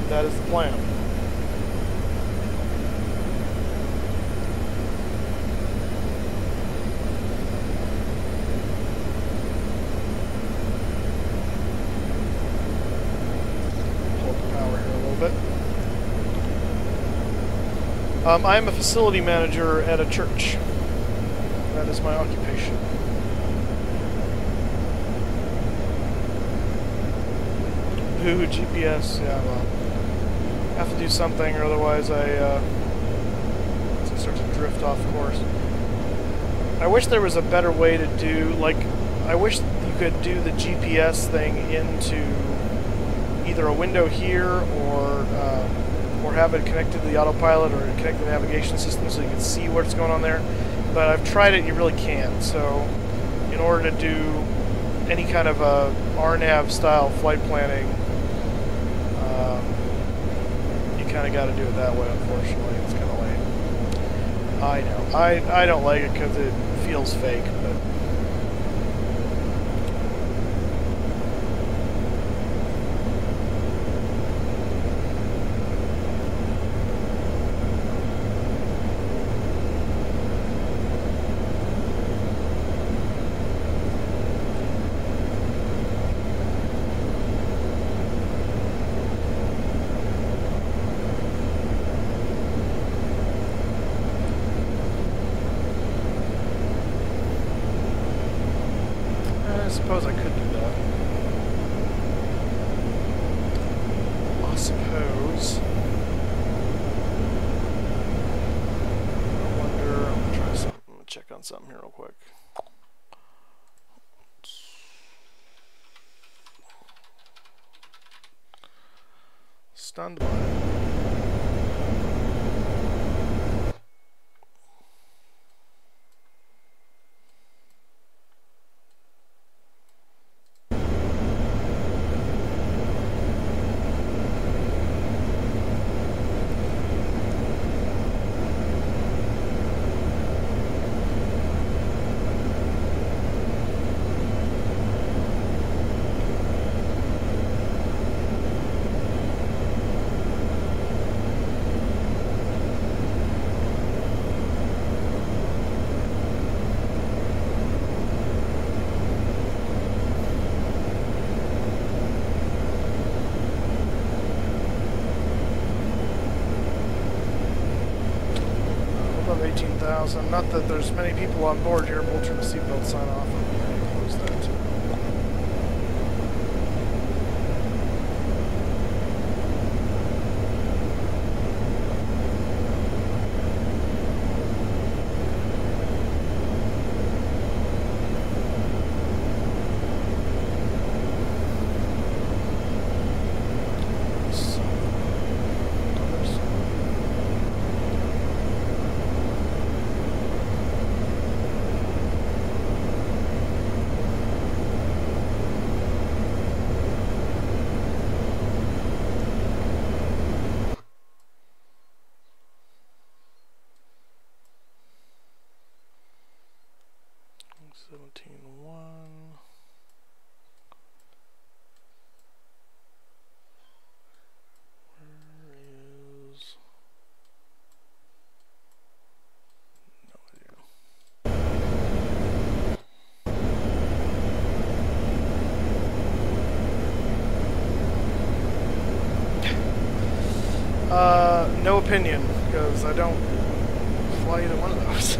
that is the plan. I am a facility manager at a church. That is my occupation. Ooh, GPS. Yeah, well, I have to do something, or otherwise I start to drift off course. I wish there was a better way to do, like, I wish you could do the GPS thing into either a window here or have it connected to the autopilot or connect to the navigation system so you can see what's going on there. But I've tried it and you really can't. So in order to do any kind of a RNAV style flight planning, you kind of got to do it that way, unfortunately. It's kind of lame. I know. I don't like it because it feels fake, but I suppose I could do that. I suppose. I wonder, I'm gonna try something. I'm gonna check on something here real quick. Stand by. Above 18,000. Not that there's many people on board here, but we'll turn the seatbelt sign off and close that too. No opinion, because I don't fly either one of those.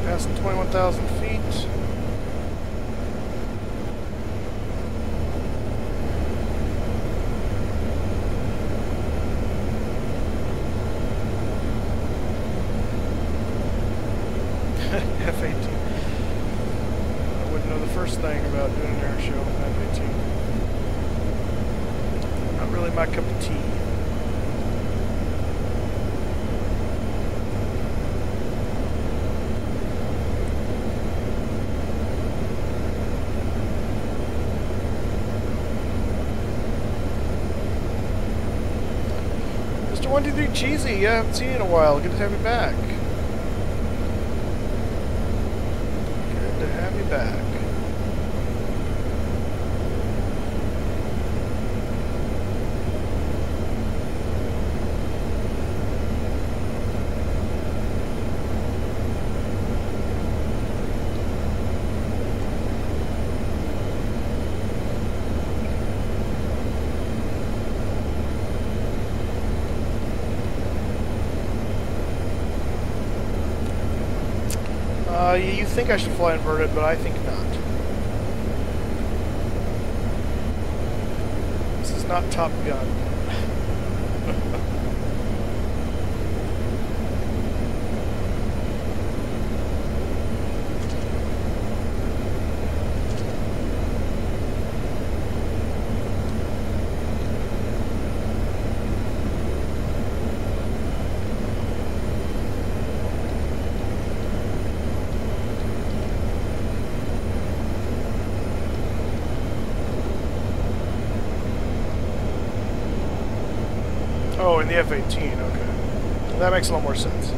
Passing 21,000 feet. F-18. I wouldn't know the first thing about doing an air show with F-18. Not really my cup of tea. Mr. 123 Cheesy, yeah, I haven't seen you in a while. Good to have you back. Good to have you back. You think I should fly inverted, but I think not. This is not Top Gun. Oh, in the F-18, okay. That makes a lot more sense.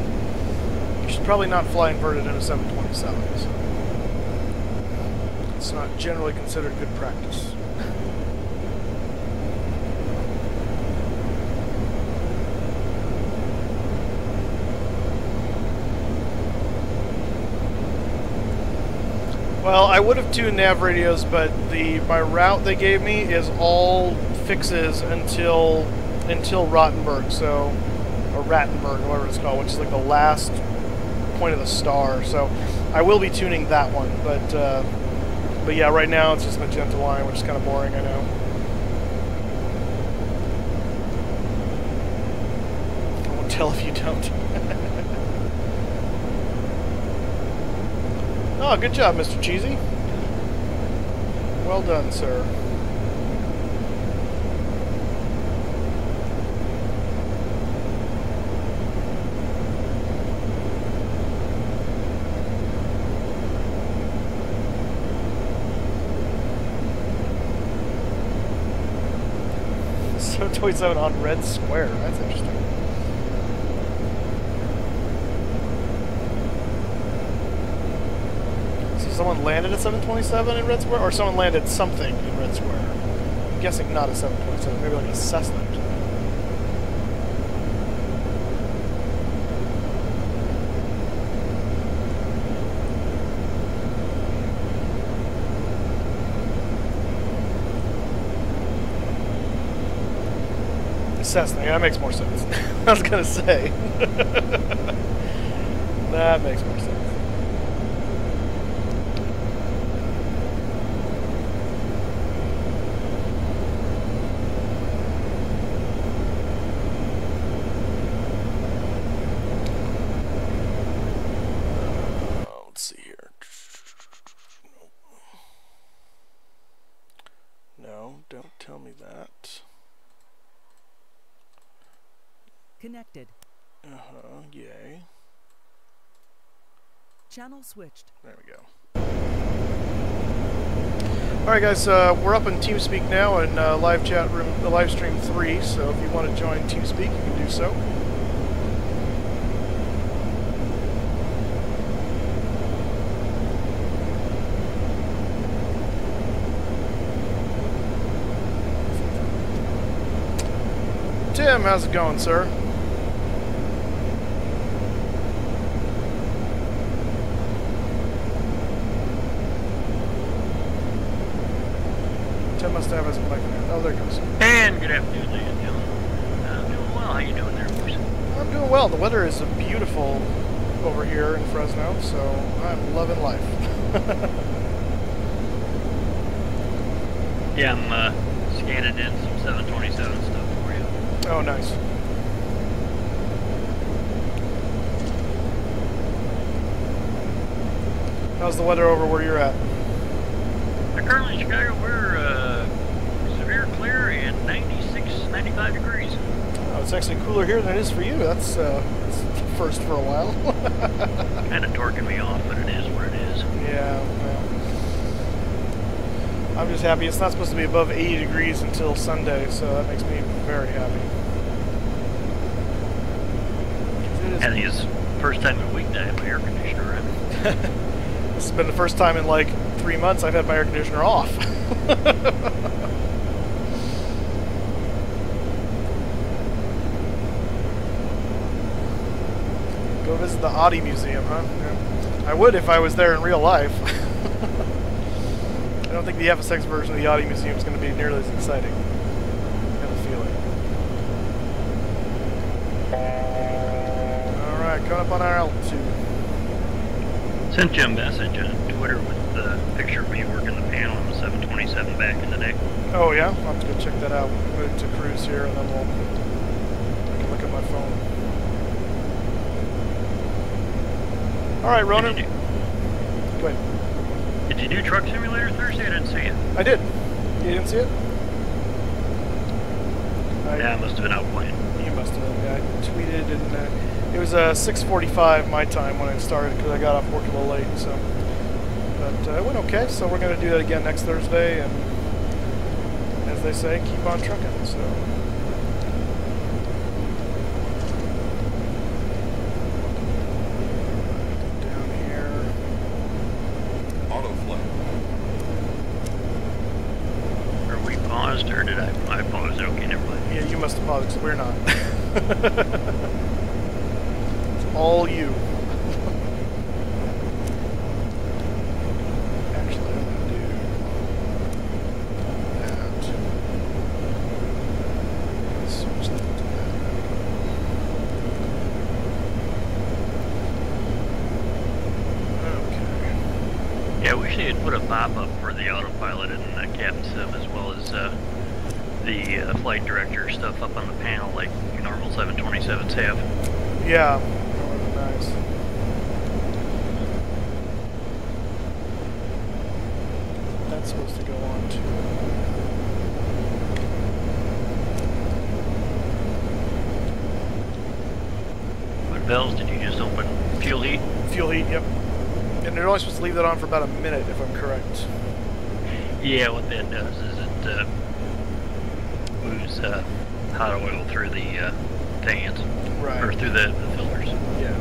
You should probably not fly inverted in a 727. So it's not generally considered good practice. Well, I would have tuned nav radios, but my route they gave me is all fixes until Rottenburg, so, or Rattenberg, whatever it's called, which is like the last point of the star. So I will be tuning that one, but yeah, right now it's just magenta line, which is kind of boring, I know. I won't tell if you don't. Oh, good job, Mr. Cheesy. Well done, sir. So 27 on red square. That's interesting. So someone landed a 727 in red square, or someone landed something in red square. I'm guessing not a 727, maybe like a Cessna or something. Cessna, yeah, that makes more sense. I was gonna say. That makes more sense. Let's see here. No, don't tell me that. Connected. Uh-huh, yay. Channel switched. There we go. Alright guys, we're up in TeamSpeak now in live chat room, the live stream 3, so if you want to join TeamSpeak, you can do so. Tim, how's it going, sir? Tim must have his mic. Oh, there it goes. And good afternoon, ladies and gentlemen. I'm doing well. How you doing there, boys? I'm doing well. The weather is beautiful over here in Fresno, so I'm loving life. Yeah, I'm scanning in some 727 stuff for you. Oh, nice. How's the weather over where you're at? Currently in Chicago, we're severe clear and 96, 95 degrees. Oh, it's actually cooler here than it is for you. That's the first for a while. Kind of torquing me off, but it is what it is. Yeah, well, I'm just happy it's not supposed to be above 80 degrees until Sunday, so that makes me very happy. And it's first time in a week that I have my air conditioner in. This has been the first time in like 3 months I've had my air conditioner off. Go visit the Addon Museum, huh? Yeah. I would if I was there in real life. I don't think the FSX version of the Addon Museum is going to be nearly as exciting. I have a feeling. Alright, coming up on our altitude. Sent you a message on Twitter with the picture of me working the panel on the 727 back in the day. Oh yeah? I'll have to go check that out. We'll move to cruise here and then I can look at my phone. Alright, Ronan. Go ahead. Did you do Truck Simulator Thursday? I didn't see it. I did. You didn't see it? Yeah, I must have been out playing. You must have been. Yeah, I tweeted and it was 6:45 my time when I started because I got off work a little late. So, but it went okay. So we're gonna do that again next Thursday, and as they say, keep on trucking. So. Down here. Autoflight. Are we paused or did I pause? Okay, never mind. Yeah, you must have paused because we're not. All you. Actually, I'm gonna do that. Switch that to that. Okay. Yeah, I wish they had put a pop-up for the autopilot and the cabin sim as well as the flight director stuff up on the panel like normal 727s have. Yeah. That would be nice. That's supposed to go on too. What valves did you just open? Fuel heat? Fuel heat, yep. And they're only supposed to leave that on for about a minute, if I'm correct. Yeah, what that does is it moves hot oil through the fans. Right. Or through the filters. Yeah.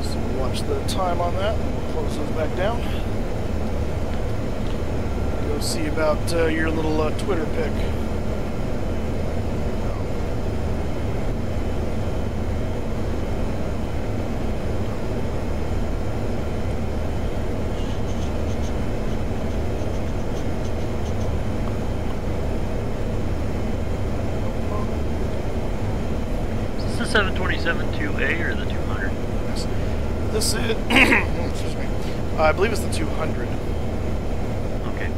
So we'll watch the time on that. We'll close those back down. Go see about your little Twitter pic. Is this the 727-2A or the 200? This is, excuse me, I believe it's the 200. Okay.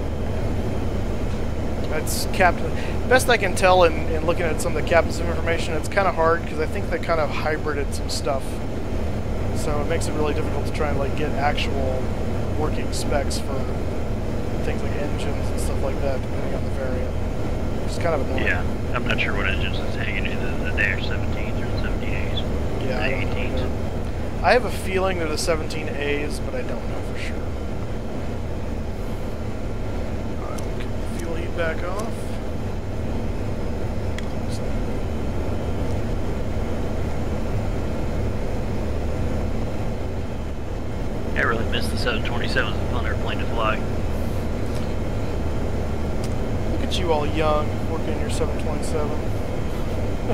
It's captain. Best I can tell in looking at some of the captain's information, it's kind of hard because I think they kind of hybrided some stuff. So it makes it really difficult to try and like get actual working specs for things like engines and stuff like that, depending on the variant. It's kind of annoying. Yeah, I'm not sure what engines it's hanging in, the Dash 17s or the 17As. Yeah, the I don't know 18s. either. I have a feeling they're the 17As, but I don't know for sure. Alright, we'll kick the fuel heat back off. I really miss the 727. It's a fun airplane to fly. Look at you all young, working in your 727. I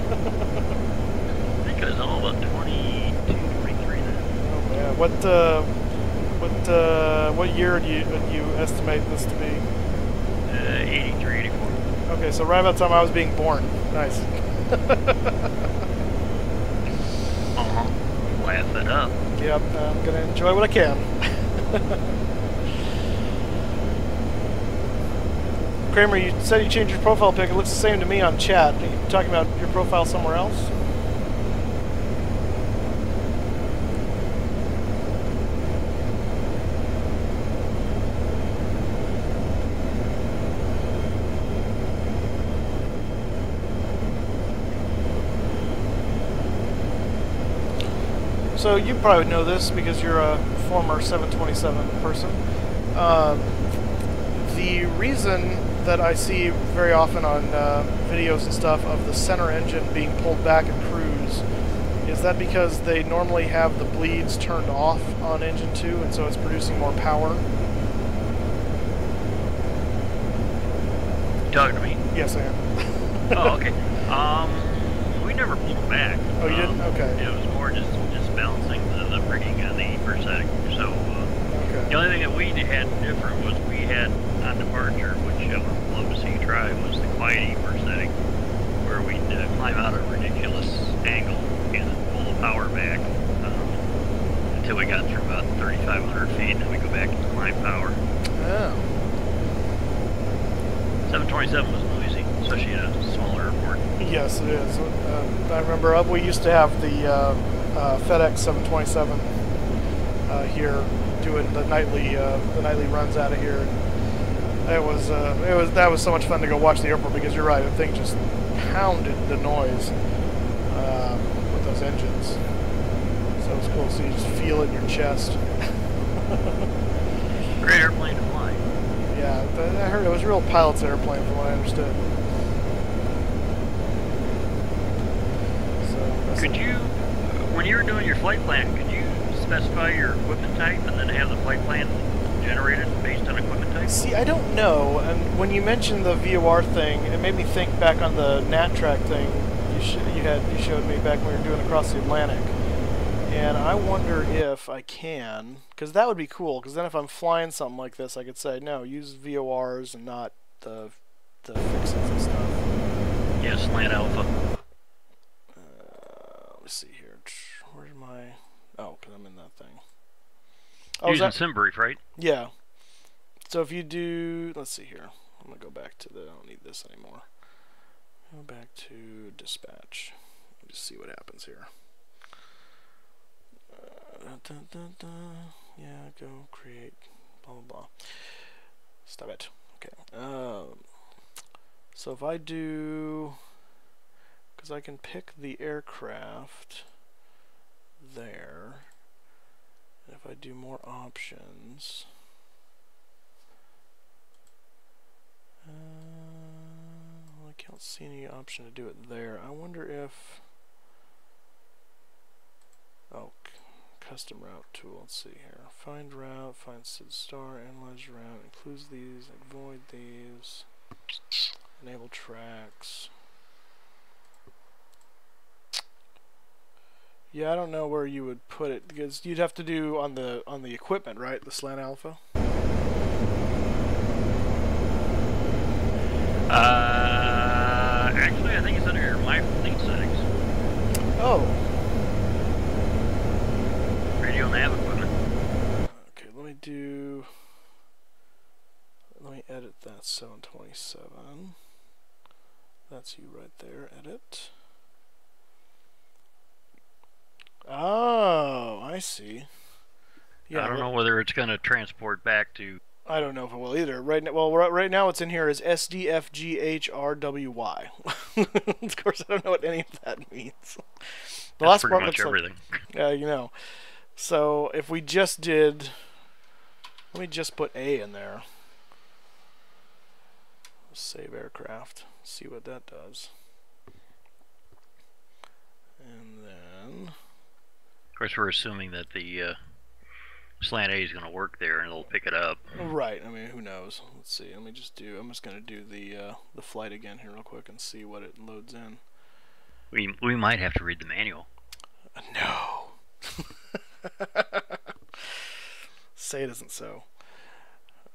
think I was all about 22, 23 then. Oh man, what year do you estimate this to be? 83, 84. Okay, so right about the time I was being born. Nice. Laugh it up. Yep, I'm gonna enjoy what I can. Kramer, you said you changed your profile pic. It looks the same to me on chat. Are you talking about your profile somewhere else? So you probably know this because you're a former 727 person. The reason that I see very often on videos and stuff of the center engine being pulled back at cruise is that because they normally have the bleeds turned off on engine 2 and so it's producing more power. You talking to me? Yes, I am. Oh, okay. We never pulled it back. Oh, you didn't? Okay. It was more just balancing the rigging on the first setting. So Okay. the only thing that we had different was we had on departure, which I would love to see you try, was the quiet first setting, where we'd climb out at a ridiculous angle and pull the power back until we got through about 3,500 feet, and then we go back and climb power. Oh. 727 was noisy, especially in a smaller airport. Yes, it is. I remember we used to have the FedEx 727 here doing the nightly runs out of here. That was so much fun to go watch the airport because you're right, the thing just pounded the noise with those engines. So it was cool. So you just feel it in your chest. Great airplane to fly. Yeah, I heard it was a real pilot's airplane from what I understood. So, Could you, when you were doing your flight plan, could you specify your equipment type and then have the flight plan generated based on equipment type? See, I don't know. And when you mentioned the VOR thing, it made me think back on the NatTrack thing you showed me back when we were doing across the Atlantic. And I wonder if I can, because that would be cool. Because then if I'm flying something like this, I could say no, use VORs and not the fixins and stuff. Yeah, slant alpha. Let me see here. Where's my? Oh, because I'm in that thing. Using SimBrief, right? Yeah. So if you do, let's see here. I'm gonna go back to I don't need this anymore. Go back to dispatch. Just see what happens here. Yeah, go create. Blah blah blah. Stop it. Okay. So if I do, because I can pick the aircraft there. And if I do more options, well, I can't see any option to do it there. I wonder if, oh, custom route tool. Let's see here. Find route, find star, analyze route, includes these, avoid these, enable tracks. Yeah, I don't know where you would put it because you'd have to do on the equipment, right? The slant alpha. Actually, I think it's under your My Fleet settings. Oh. Radio nav equipment. Okay, let me edit that 727. That's you right there. Edit. Oh, I see. Yeah, I don't know whether it's going to transport back to. I don't know if it will either. Right now what's in here is SDFGHRWY. Of course, I don't know what any of that means. That's pretty much everything. Yeah, you know. So if we just did, let me just put A in there. Save aircraft. See what that does. And then, Of course, we're assuming that the slant A is going to work there, and it'll pick it up. right. I mean, who knows? Let's see. Let me just do. I'm just going to do the flight again here real quick and see what it loads in. We might have to read the manual. No. Say it isn't so.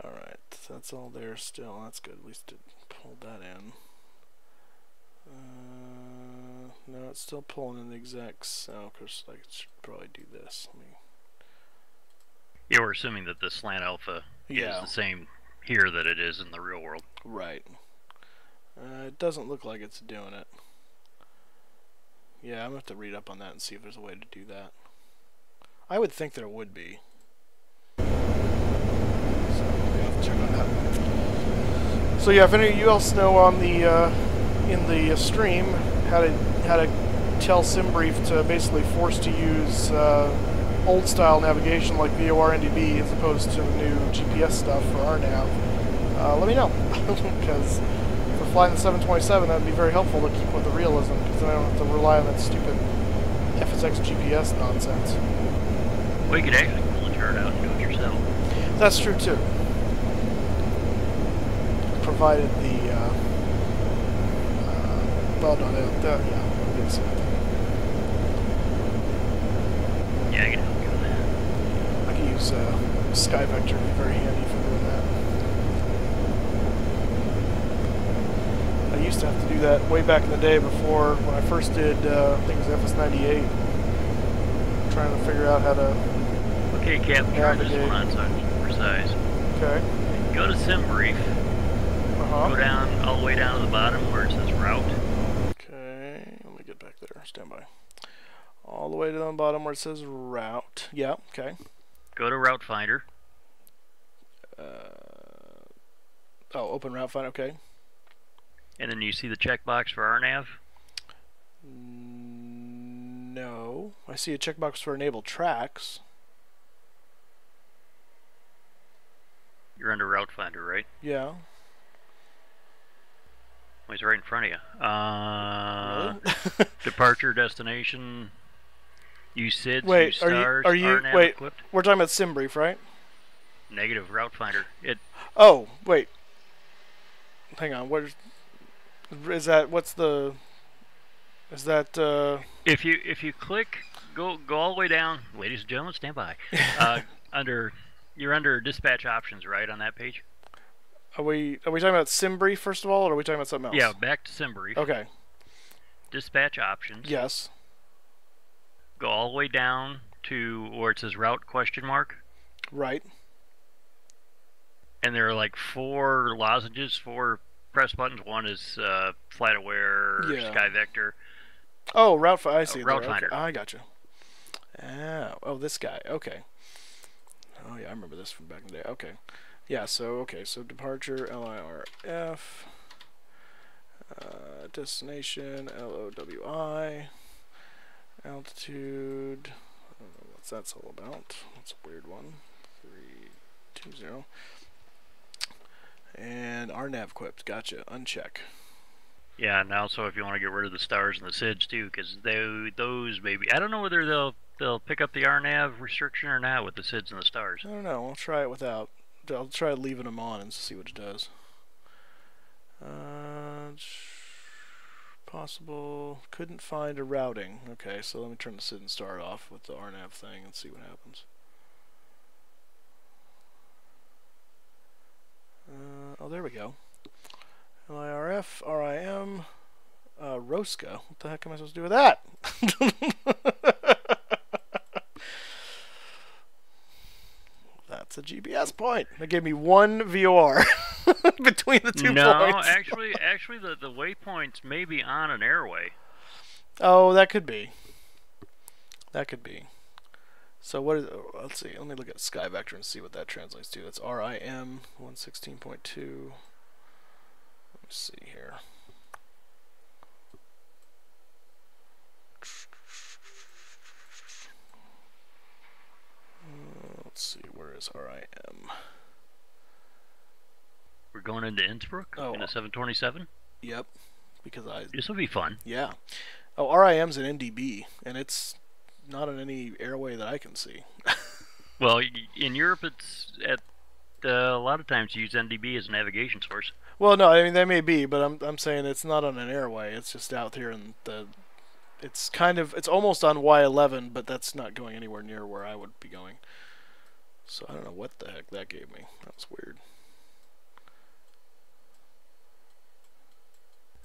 Alright, so that's all there still. That's good. At least it pulled that in. No, it's still pulling in the exact. Oh, of course, I should probably do this. Let me. Yeah, we're assuming that the slant alpha is the same here that it is in the real world. Right. It doesn't look like it's doing it. Yeah, I'm going to have to read up on that and see if there's a way to do that. I would think there would be. So, yeah, I'll check on that. So yeah, if any of you else know on the in the stream how to tell SimBrief to basically force to use old style navigation like VOR NDB as opposed to the new GPS stuff for our nav, let me know, because if we're flying the 727, that would be very helpful to keep with the realism, because then I don't have to rely on that stupid FSX GPS nonsense. Well, you could actually pull the chart out and do it yourself. That's true too, provided the well, no, yeah, I guess. Yeah, I can help you with that. I can use SkyVector to be very handy for doing that. I used to have to do that way back in the day before, when I first did, I think it was FS98. Trying to figure out how to Okay, Cap, try this one on so it's precise. Okay. Go to SimBrief. Go down, all the way down to the bottom where it says route. Okay, let me get back there. Stand by. All the way to the bottom where it says route. Yeah, okay. Go to Route Finder. Open Route Finder, okay. And then you see the checkbox for RNAV? No. I see a checkbox for enable tracks. You're under Route Finder, right? Yeah. Well, he's right in front of you. Really? Departure, destination, use SIDS, wait, use stars, are you RNAV wait, equipped. we're talking about SimBrief, right? Negative, Route Finder. Oh, wait. Hang on, what is that? What's the? Is that? If you click, go all the way down, ladies and gentlemen, stand by. You're under dispatch options, right, on that page? Are we talking about SimBrief first of all, or are we talking about something else? Yeah, back to SimBrief. Okay. Dispatch options. Yes. Go all the way down to where it says route ? Right. And there are like 4 lozenges, 4 press buttons. One is flight aware, SkyVector. Oh, route. I see. Route there. Finder. Okay. I gotcha. Oh, this guy. Okay. Oh yeah, I remember this from back in the day. Okay. Yeah. So so departure LIRF, destination LOWI, altitude. I don't know what that's all about. That's a weird one. 320. And RNAV equipped. Gotcha. Uncheck. Yeah, and also if you want to get rid of the stars and the SIDS too, because those maybe, I don't know whether they'll pick up the RNAV restriction or not with the SIDS and the stars. I don't know. I'll try it without. I'll try leaving them on and see what it does. Possible. Couldn't find a routing. Okay, so let me turn the SID and start off with the RNAV thing and see what happens. Oh, there we go. LIRF, RIM, Rosca. What the heck am I supposed to do with that? That's a GPS point. That gave me 1 VOR between the 2 points. No, actually, the waypoints may be on an airway. Oh, that could be. That could be. So what is? Let's see. Let me look at SkyVector and see what that translates to. That's RIM 116.2. Let me see here. RIM. We're going into Innsbruck in a 727. Yep, because This will be fun. Yeah. Oh, RIM's an NDB, and it's not on any airway that I can see. Well, in Europe, it's at a lot of times you use NDB as a navigation source. Well, no, I mean they may be, but I'm saying it's not on an airway. It's just out here in the. It's almost on Y11, but that's not going anywhere near where I would be going. So I don't know what the heck that gave me. That was weird.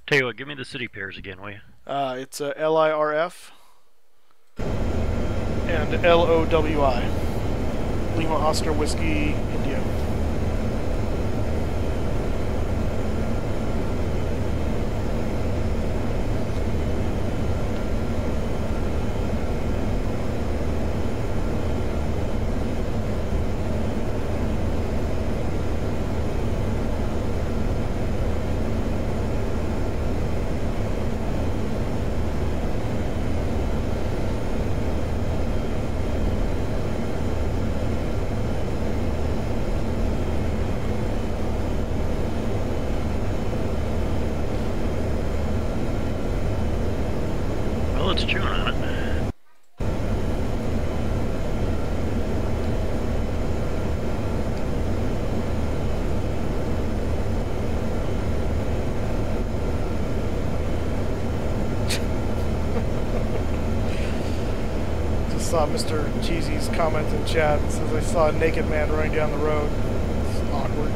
Tell you what, give me the city pairs again, will you? It's LIRF and LOWI. Lima Oscar Whiskey India. It's chewing on it. Just saw Mr. Cheesy's comment in chat. It says I saw a naked man running down the road. It's awkward.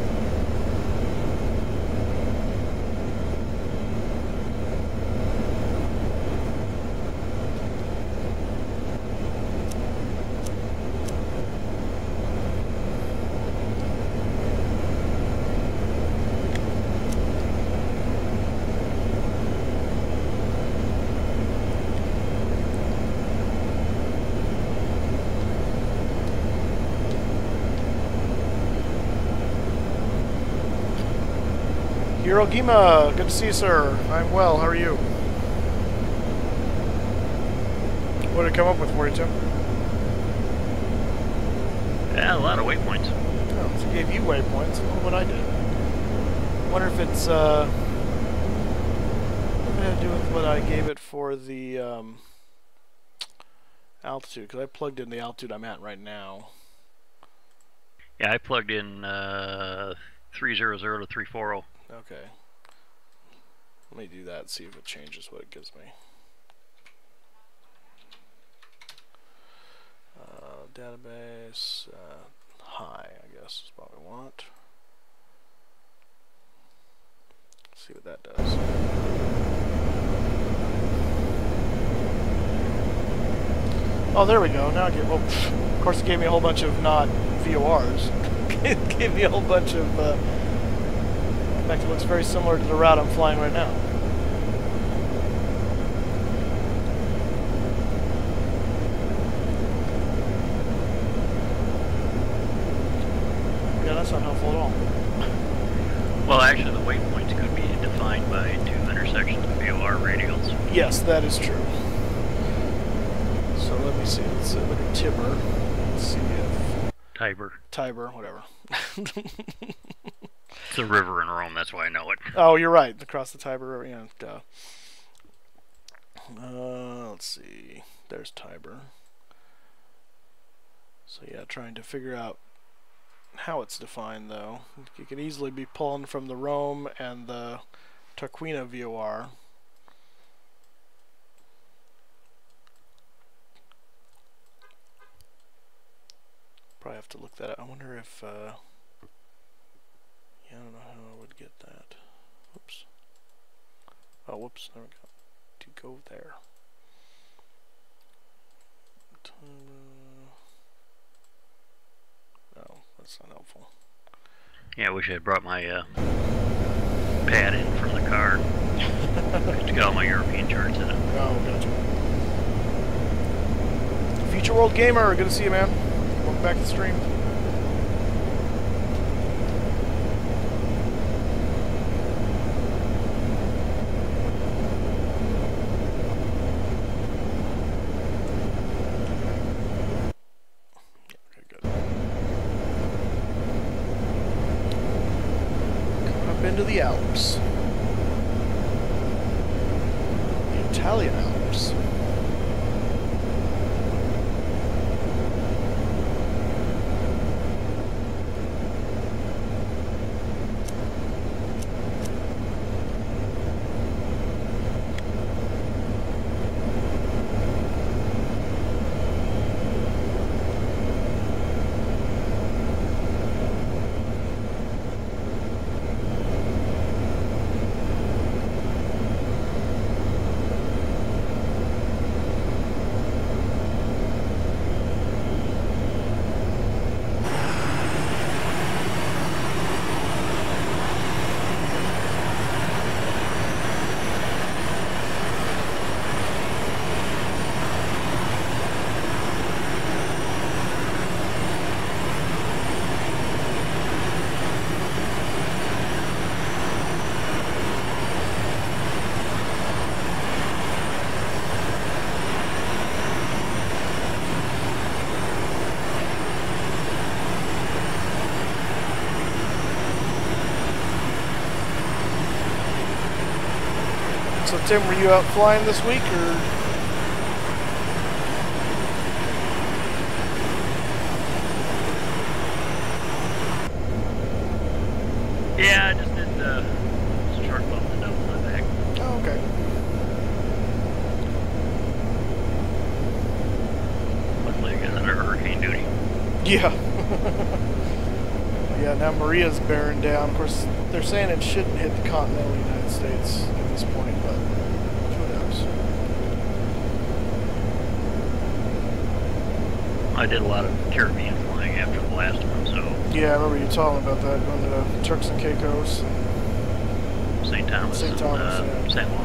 Hirogima, good to see you, sir. I'm well. How are you? What did it come up with for you, Tim? Yeah, a lot of waypoints. Oh, so it gave you waypoints. I wonder what I did. I wonder if it's what it had to do with what I gave it for the altitude, because I plugged in the altitude I'm at right now. Yeah, I plugged in 300 to 340. Okay. Let me do that and see if it changes what it gives me. Database, high, I guess is what we want. See what that does. Oh, there we go. Now I get, well, of course it gave me a whole bunch of not VORs. It gave me a whole bunch of, in fact, it looks very similar to the route I'm flying right now. Yeah, that's not helpful at all. Well, actually, the waypoints could be defined by two intersections of VOR radials. Yes, that is true. So let me see. Let's look at Tiber. Let's see if... Tiber, whatever. It's a river in Rome, that's why I know it. Oh, you're right. Across the Tiber River, yeah, duh. Let's see. There's Tiber. So yeah, trying to figure out how it's defined, though. You could easily be pulling from the Rome and the Tarquina VOR. Probably have to look that up. I wonder if, yeah, I don't know how I would get that. Whoops. Oh, whoops. There we go. To go there. No, that's not helpful. Yeah, I wish I had brought my pad in from the car. It's got all my European charts in it. Oh, gotcha. Future World Gamer, good to see you, man. Welcome back to the stream. Okay, good. into the Alps. The Italian Alps. So Tim, were you out flying this week, or? Yeah, I just did just short bump the double fly back. Oh, okay. Luckily, I got under hurricane duty. Yeah. Yeah, now Maria's bearing down. Of course, they're saying it shouldn't hit the continental United States at this point, but who knows? I did a lot of Caribbean flying after the last one, so Yeah, I remember you talking about that, going to Turks and Caicos. St. Thomas, St. Thomas, and yeah. San Juan.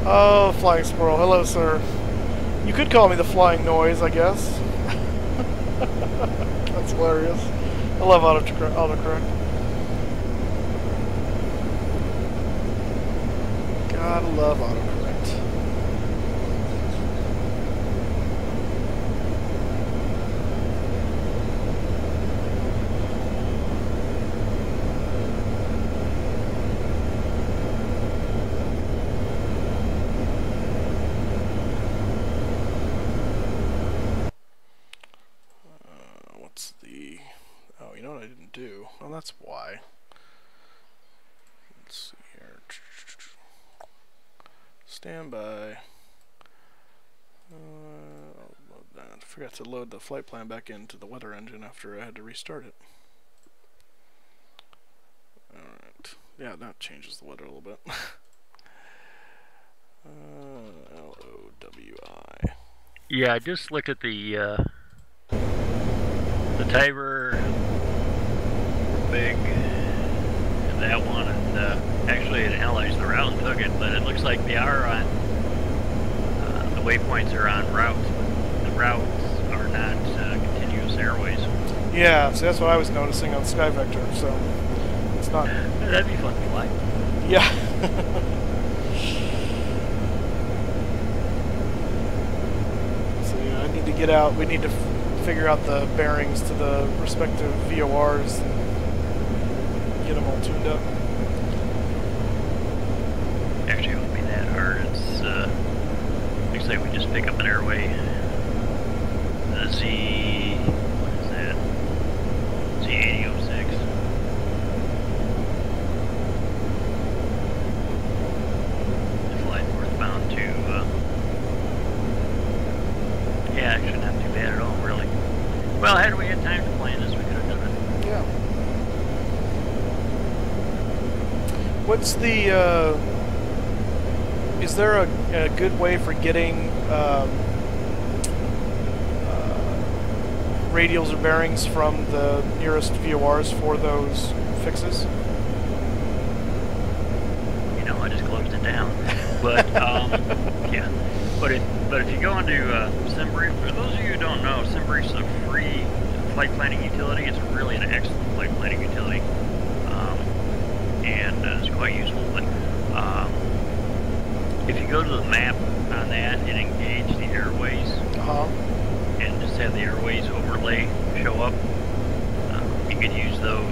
Oh, Flying Squirrel. Hello, sir. You could call me the Flying Noise, I guess. That's hilarious. I love autocorrect. Gotta love autocorrect. What's the... Oh, you know what I didn't do? Oh, that's why. Let's see here. Stand by. I'll load that. I forgot to load the flight plan back into the weather engine after I had to restart it. Alright. Yeah, that changes the weather a little bit. LOWI. Yeah, I just looked at the Tiber big and that one, and actually it analyzed the route and took it, but it looks like they are on the waypoints are on routes, but the routes are not continuous airways. Yeah, so that's what I was noticing on SkyVector, so it's not... That'd be fun to fly. Yeah. So yeah, I need to get out. We need to figure out the bearings to the respective VORs and get them all tuned up. Actually, it won't be that hard. It's looks like we just pick up an airway. The Z, what is that? Z8006. Fly northbound to. Yeah, actually not too bad at all, really. Well, had we had time to plan this, we could have done it. Yeah. What's the, is there a good way for getting radials or bearings from the nearest VORs for those fixes? You know, I just closed it down. But, yeah. But if you go into SimBrief, for those of you who don't know, SimBrief's a free flight planning utility. It's really an excellent flight planning utility. And it's quite useful. But if you go to the map on that and engage the air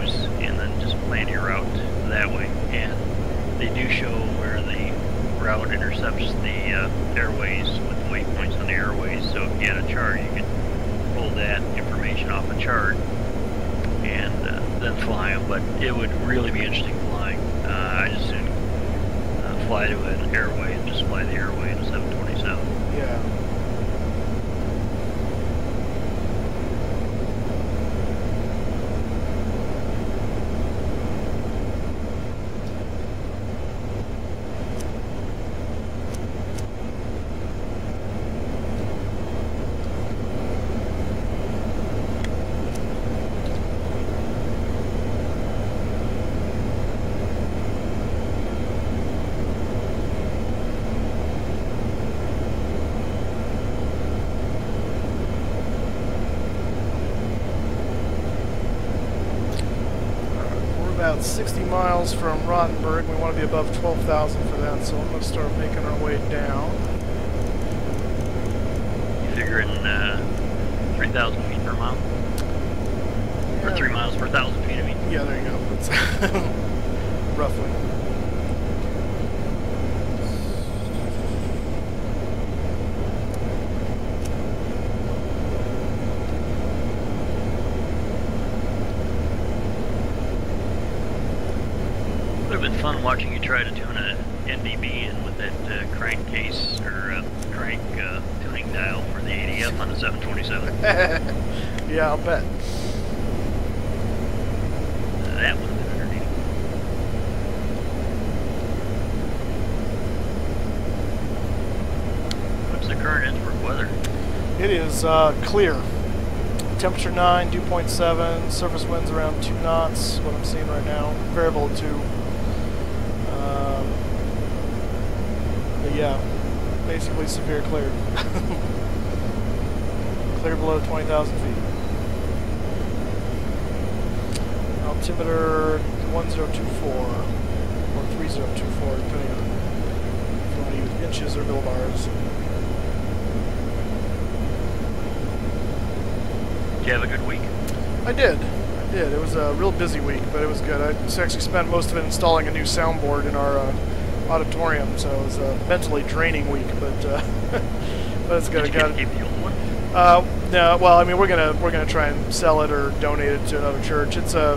whereismoose, and then just plan your route that way. And they do show where the route intercepts the airways with waypoints on the airways. So if you had a chart, you could pull that information off a chart and then fly them. But it would really be interesting flying. I just soon fly to an airway and just fly the airway in a 727. Yeah. About 60 miles from Rottenburg. We want to be above 12,000 for that, so I'm going to start making our way down. You figuring 3,000 feet per mile? Yeah. Or 3 miles per 1,000 feet, I mean? Yeah, there you go. That's roughly. Would have been fun watching you try to tune an NDB in with that crankcase or crank tuning dial for the ADF on the 727. Yeah, I'll bet. That would have been entertaining. What's the current Innsbruck weather? It is clear. Temperature 9, dew point 7, surface winds around 2 knots, what I'm seeing right now. Variable 2. But yeah, basically severe clear. Clear below 20,000 feet. Altimeter 1024 or 3024, depending on if you want to use inches or millibars. Did you have a good week? I did. It was a real busy week, but it was good. I actually spent most of it installing a new soundboard in our auditorium, so it was a mentally draining week, but but it's good. Did you get to keep the old one? No, well, I mean, we're gonna try and sell it or donate it to another church. It's a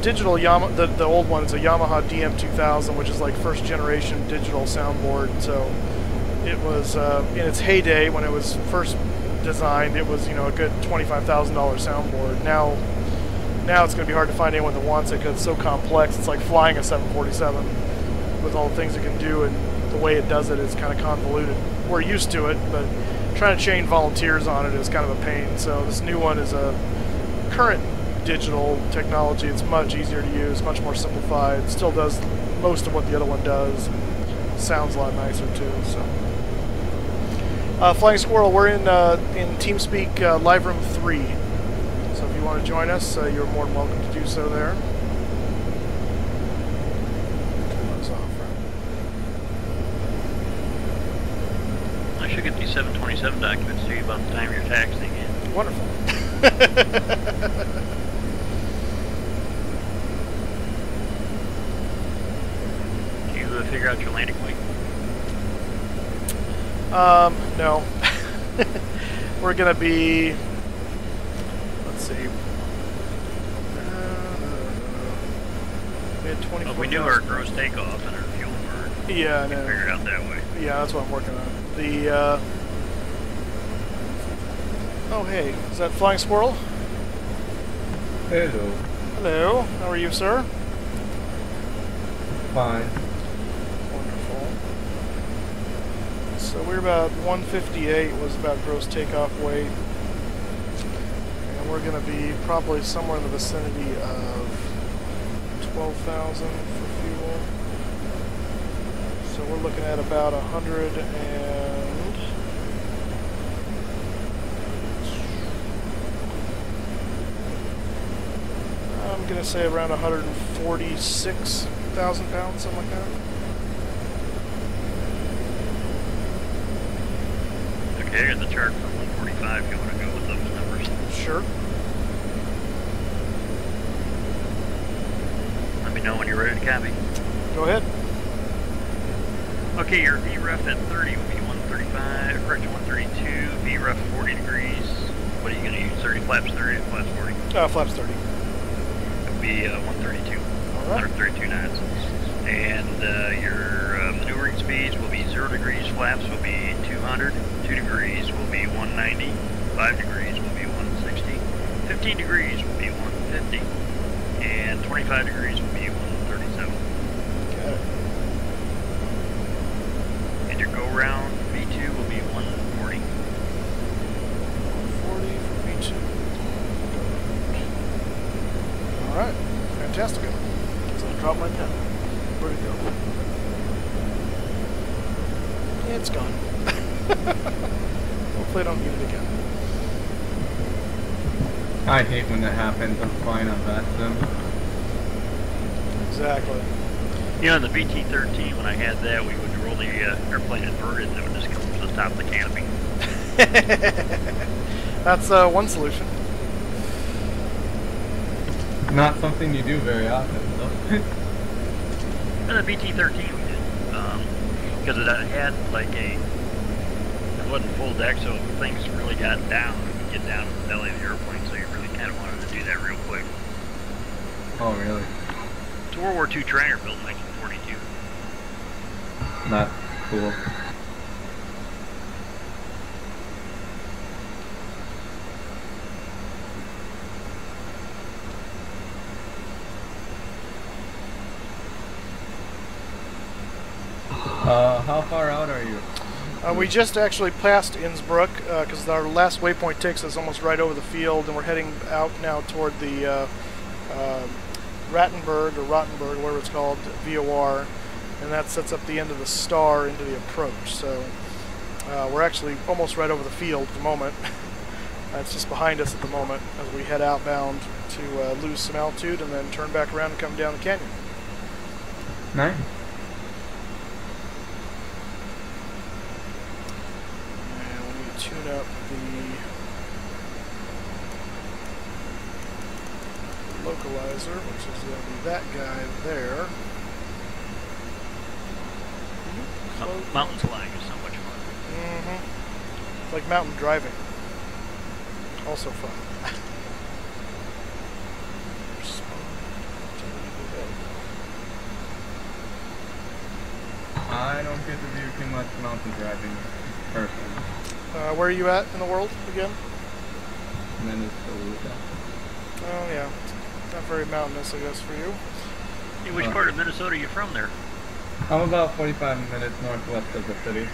digital Yamaha. The old one is a Yamaha DM2000, which is like first generation digital soundboard. So it was in its heyday when it was first designed. It was, you know, a good $25,000 soundboard. Now it's going to be hard to find anyone that wants it because it's so complex. It's like flying a 747 with all the things it can do, and the way it does it is kind of convoluted. We're used to it, but trying to chain volunteers on it is kind of a pain. So this new one is a current digital technology. It's much easier to use, much more simplified. It still does most of what the other one does. Sounds a lot nicer too. So. Flying Squirrel, we're in TeamSpeak Live Room 3. So if you want to join us, you're more than welcome to do so there. Turn those off, right? I should get these 727 documents to you about the time you're taxiing in. Wonderful. Did you figure out your landing weight? No. We're gonna be, let's see, mid-24. Well, we knew our gross takeoff and our fuel burn. Yeah, I We know. figured out that way. Yeah, that's what I'm working on. The, oh hey, is that Flying Squirrel? Hello. Hello, how are you, sir? Fine. Wonderful. So we're about 158 was about gross takeoff weight. And we're going to be probably somewhere in the vicinity of 12,000 for fuel. So we're looking at about 100 and... I'm going to say around 146,000 pounds, something like that. Okay, I got the chart for 145 if you want to go with those numbers. Sure. me know when you're ready to copy. Go ahead. Okay, your VREF at 30 will be 135, correction 132, VREF 40 degrees. What are you going to use, 30 flaps 30 or flaps 40? Flaps 30. It would be 132, All right. 132 knots. And your maneuvering speeds will be 0 degrees, flaps will be 200, 2 degrees will be 190, 5 degrees will be 160, 15 degrees will be 150, and 25 degrees will be 137. Got it. And your go round V2 will be 140. 40 for B2. All right. Fantastic. So I dropped my pen. Where'd it go? It's gone. Hopefully I don't need it again. I hate when that happens. I'm flying on that sim. Exactly. You know, in the VT-13, when I had that, we would roll the airplane inverted and it would just come to the top of the canopy. That's one solution. Not something you do very often, though. And the VT-13 we did, because it had like it wasn't full deck, so if things really got down, you could get down to the belly of the airplane, so you really kind of wanted to do that real quick. Oh, really? It's a World War II trainer built in 1942. That's cool. How far out are you? We just actually passed Innsbruck because our last waypoint takes us almost right over the field, and we're heading out now toward the Rattenberg, or Rottenberg, whatever it's called, VOR, and that sets up the end of the star into the approach. So we're actually almost right over the field at the moment. It's just behind us at the moment as we head outbound to lose some altitude and then turn back around and come down the canyon. Nice. And we need to tune up the localizer, which is going to be that guy there. Mountain flying is so much fun. Mm-hmm. It's like mountain driving. Also fun. I don't get to do too much mountain driving, personally. Where are you at in the world again? Minnesota. Oh yeah, not very mountainous, I guess, for you. Hey, which part of Minnesota are you from there? I'm about 45 minutes northwest of the city.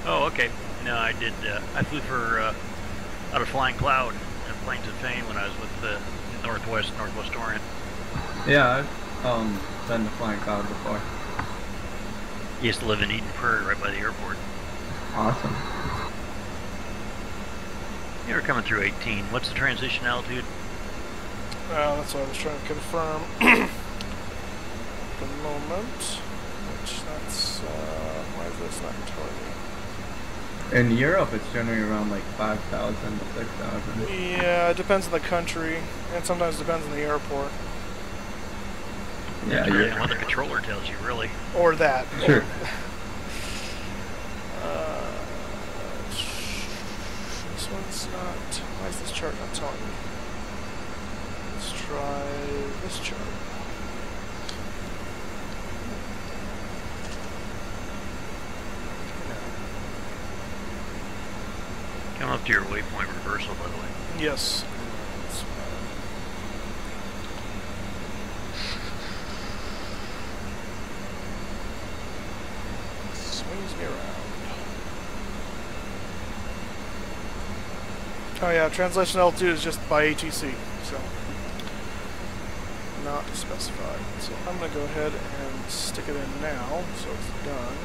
Oh, okay. No, I did. I flew for out of Flying Cloud and Plains of Fame when I was with the Northwest Orient. Yeah, I've been to Flying Cloud before. He used to live in Eden Prairie, right by the airport. Awesome. You're coming through 18. What's the transition altitude? That's what I was trying to confirm. At the moment, which that's why is this not telling me? In Europe, it's generally around like 5,000 to 6,000. Yeah, it depends on the country, and sometimes depends on the airport. Yeah, Depending on what the controller tells you, really. Or that. Sure. This one's not. Why is this chart not telling me? Let's try this chart. Come up to your waypoint reversal, by the way. Yes. Swings me around. Oh yeah, translation altitude is just by ATC, so not specified. So I'm going to go ahead and stick it in now, so it's done.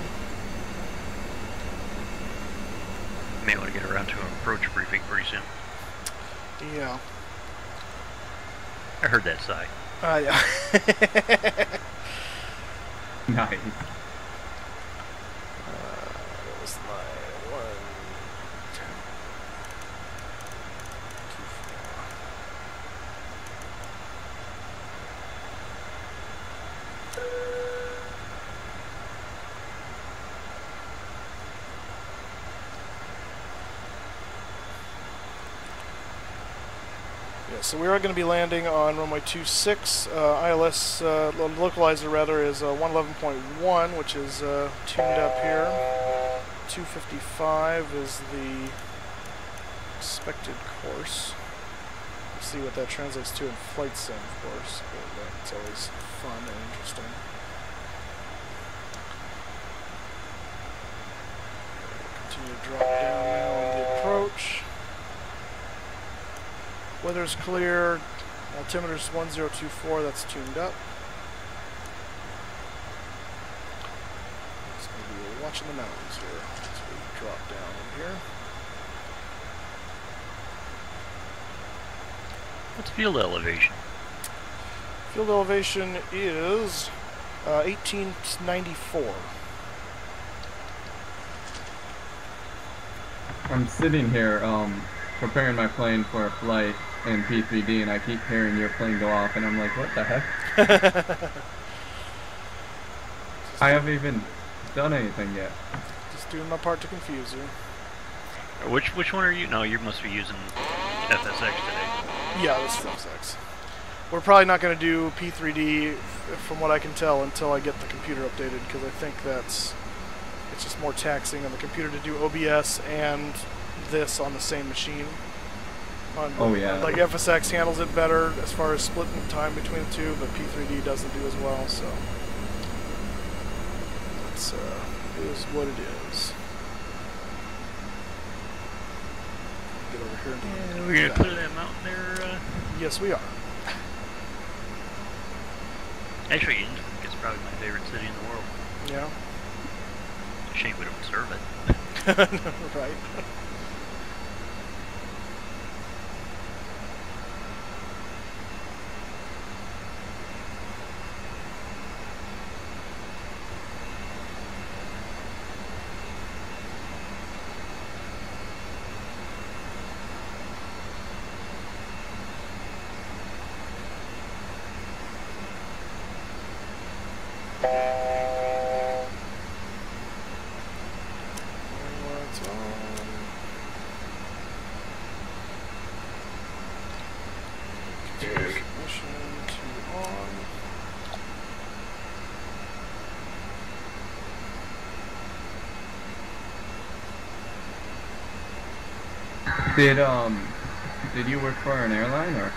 You may want to get around to an approach briefing pretty soon. Yeah. I heard that sigh. Yeah. Nice. That was my 110. 24. So we are going to be landing on runway 26. ILS localizer rather is 111.1, which is tuned up here. 255 is the expected course. Let's see what that translates to in flight sim, of course. But that's always fun and interesting. Continue to drop down now on the approach. Weather's clear. Altimeter's 1024. That's tuned up. It's going to be watching the mountains here as we drop down in here. What's field elevation? Field elevation is 1894. I'm sitting here preparing my plane for a flight in P3D, and I keep hearing your plane go off, and I'm like, what the heck? I haven't even done anything yet. Just doing my part to confuse you. Which one are you? No, you must be using FSX today. Yeah, this is FSX. We're probably not going to do P3D, from what I can tell, until I get the computer updated, because I think it's just more taxing on the computer to do OBS and this on the same machine. Oh yeah. Like FSX handles it better as far as splitting time between the two, but P3D doesn't do as well, so it's is what it is. Get over here and Yeah, we're gonna clear that mountain there. Yes, we are. Actually, Innsbruck is probably my favorite city in the world. Yeah. It's a shame we don't serve it. Right. Did you work for an airline or?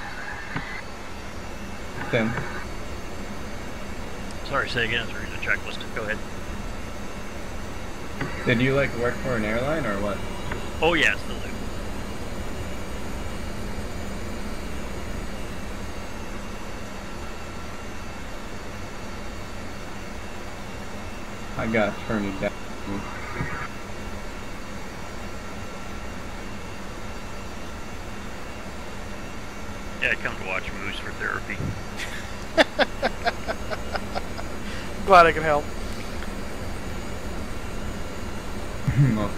Tim? Sorry, say again. I was reading the checklist. Go ahead. Did you like work for an airline or what? Oh yeah, still do. I got turned down. Yeah, I come to watch Moose for therapy. Glad I can help. No.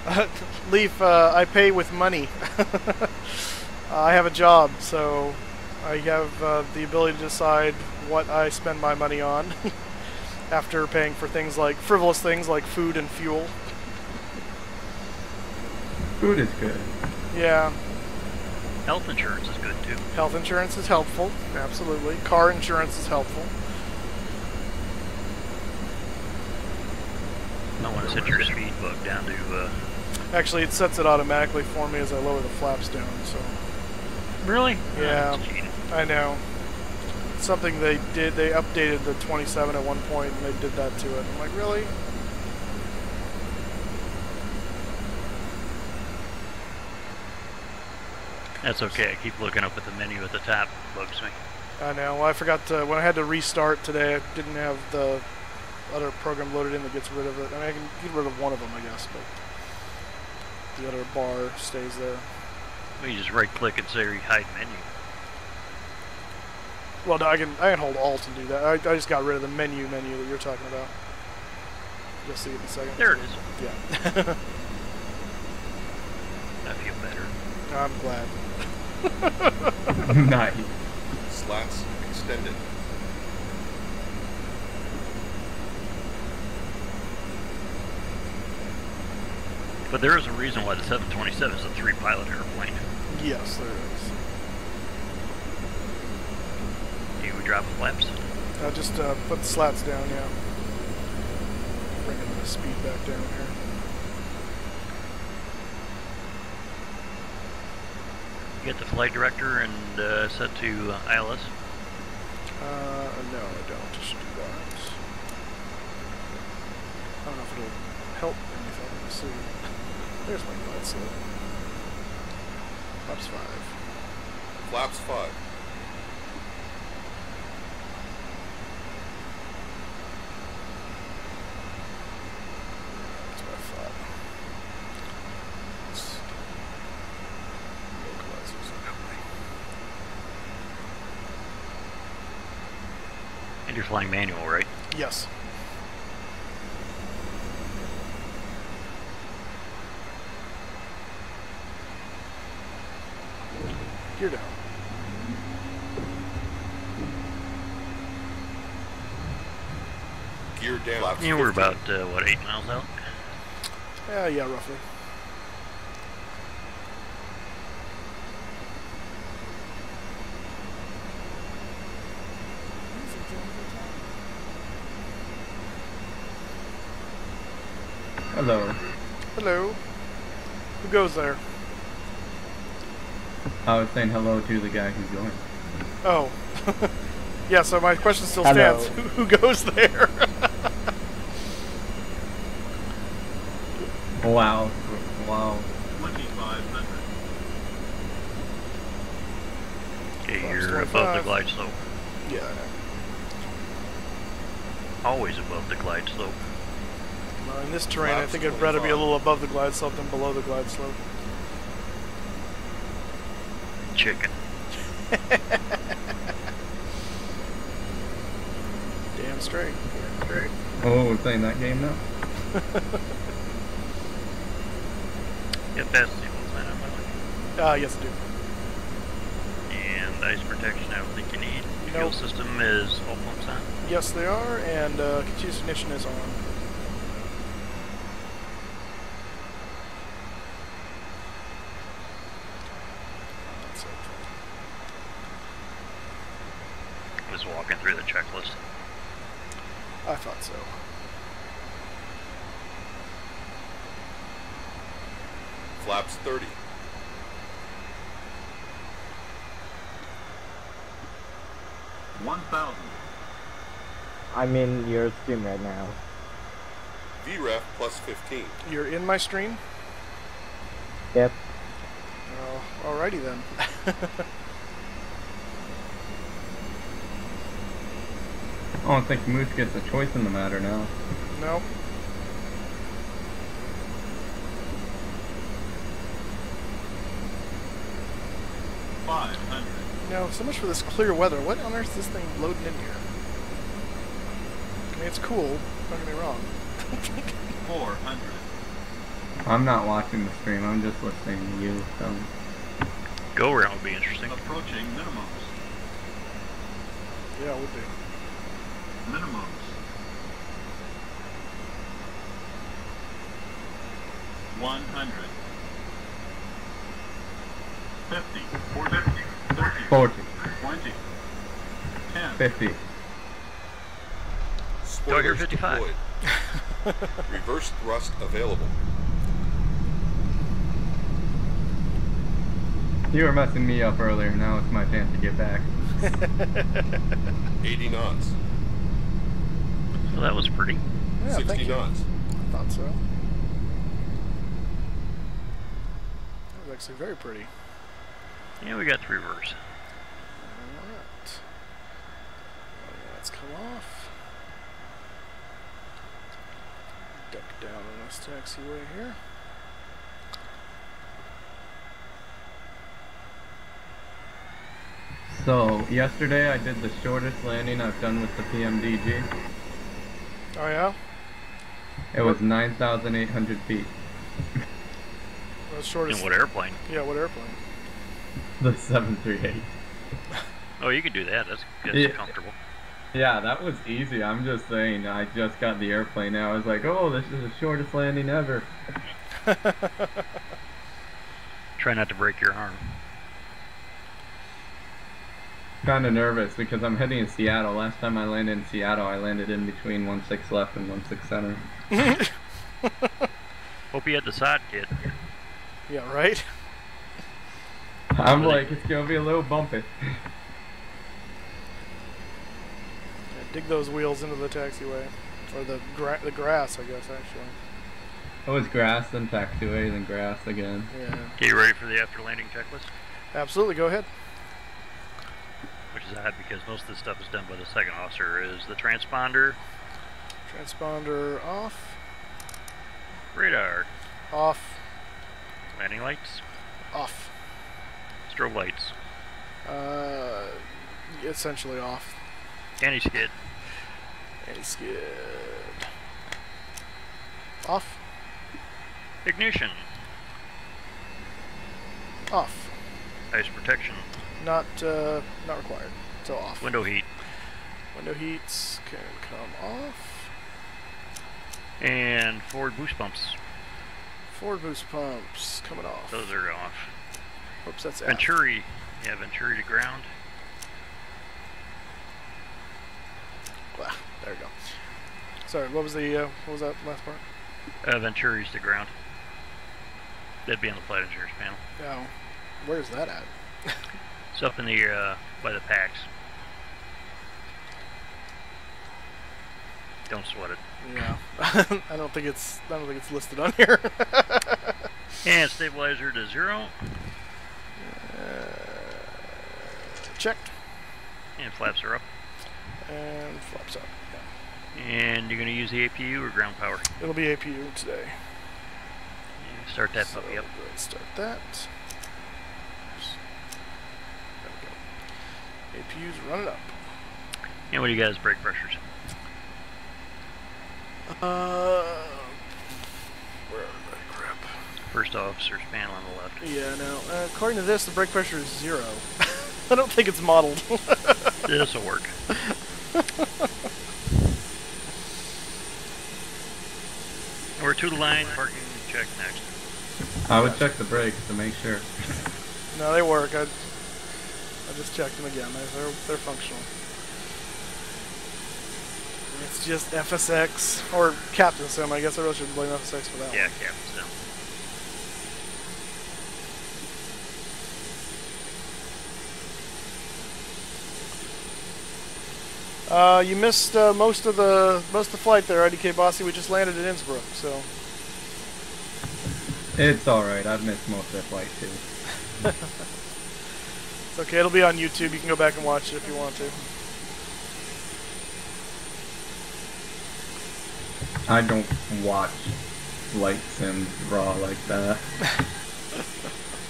Yeah. Leaf, I pay with money. I have a job, so I have the ability to decide what I spend my money on after paying for things like frivolous things like food and fuel. Food is good. Yeah. Health insurance is good too. Health insurance is helpful, absolutely. Car insurance is helpful. I want to set your speed bug down to. Actually, it sets it automatically for me as I lower the flaps down, so. Really? Yeah, That's cheating. I know. It's something they did, they updated the 27 at one point and they did that to it. I'm like, really? That's okay. I keep looking up at the menu at the top. It bugs me. I know. Well, I forgot to, when I had to restart today, I didn't have the other program loaded in that gets rid of it. I mean, I can get rid of one of them, I guess, but the other bar stays there. Well, you just right-click and say hide menu. Well, no, I can hold Alt and do that. I just got rid of the menu that you're talking about. You'll see it in a second. There it is. Yeah. I feel better. I'm glad. Nice. Slats extended. But there is a reason why the 727 is a 3-pilot airplane. Yes, there is. Do we drop the flaps? Just put the slats down, yeah. Bringing the speed back down here. Get the flight director and set to ILS? No, I don't. Just do that. I don't know if it'll help anything. Let's see. There's my glide slope. Flaps 5. Flaps 5. That's what I thought. Let's localize those actually. And you're flying manual, right? Yes. Gear down. Gear down. Flaps Yeah, we're 15. about, what, 8 miles out? Yeah, roughly. Hello. Hello. Who goes there? I was saying hello to the guy who's going. Oh. Yeah, so my question still Hello. stands. Who goes there? Wow. Wow. 2500. Okay, Flaps you're 25. above the glide slope. Yeah, I know. Always above the glide slope. Well, in this terrain, I Flaps think I'd rather be a 25. little above the glide slope than below the glide slope. Chicken. Damn straight. Oh, we're playing that game now? Get past the sequence line, I'm willing. Yes, I do. And ice protection, I don't think you need. Fuel Nope. system is all pumps on. Yes, they are, and continuous ignition is on. I was walking through the checklist. I thought so. Flaps 30. I'm in your stream right now. VREF plus 15. You're in my stream? Yep. Oh, alrighty then. I don't think Moose gets a choice in the matter now. No. No, so much for this clear weather. What on earth is this thing loading in here? I mean, it's cool. Don't get me wrong. 400. I'm not watching the stream, I'm just listening to you, so... Go around would be interesting. Approaching minimums. Yeah, it would be. Minimums. 100. 50. 40. 30. 40. 20. 10. 50. Go here, Spoilers 55. deployed. Reverse thrust available. You were messing me up earlier, now it's my chance to get back. 80 knots. Well, that was pretty. Yeah, 60 thank you. knots. I thought so. That was actually very pretty. Yeah, we got the reverse. Alright. Let's come off. Duck down on this taxiway here. So, yesterday I did the shortest landing I've done with the PMDG. Oh yeah? It was 9,800 feet. The shortest. In what airplane? Yeah, what airplane? The 738. Oh, you could do that. That's Yeah. comfortable. Yeah, that was easy. I'm just saying, I just got the airplane now. I was like, oh, this is the shortest landing ever. Try not to break your arm. Kind of nervous because I'm heading to Seattle. Last time I landed in Seattle, I landed in between 1/6 left and 1/6 center. Hope you had the side kit. Yeah, right? I'm like, it's going to be a little bumpy. Yeah, dig those wheels into the taxiway. Or the grass, I guess, actually. It was grass, then taxiway, then grass again. Yeah. Okay, you ready for the after landing checklist? Absolutely, go ahead. Which is odd because most of the stuff is done by the second officer. Is the transponder, Transponder off. radar, Off. landing lights, Off. strobe lights, Essentially off. anti-skid, Anti-skid. Off. ignition, Off. ice protection, Not required. So off. window heat, Window heats can come off. and forward boost pumps. Forward boost pumps coming off. Those are off. Oops, that's F. Venturi, yeah, Venturi to ground. Wow, there we go. Sorry, what was that last part? Venturi's to ground. That'd be on the flight engineer's panel. Oh, where's that at? It's up in the by the packs. Don't sweat it. Yeah, I don't think it's listed on here. And stabilizer to 0. Checked. And flaps are up. And flaps up. Yeah. And you're going to use the APU or ground power? It'll be APU today. Yeah, start that So puppy up. go ahead and start that. Oops. There we go. APU's running up. And what do you guys brake pressures? Where are they? Crap. First officer's panel on the left. Yeah, no. According to this, the brake pressure is 0. I don't think it's modeled. This'll work. We're to the line, parking check next. I would check the brakes to make sure. No, they work. I just checked them again. They're functional. It's just FSX or Captain Sim. I guess I really should blame FSX for that. Yeah, one. Captain Sim. You missed most of the flight there, IDK Bossy. We just landed in Innsbruck, so. It's alright, I've missed most of that flight too. It's okay. It'll be on YouTube. You can go back and watch it if you want to. I don't watch flight sims raw like that.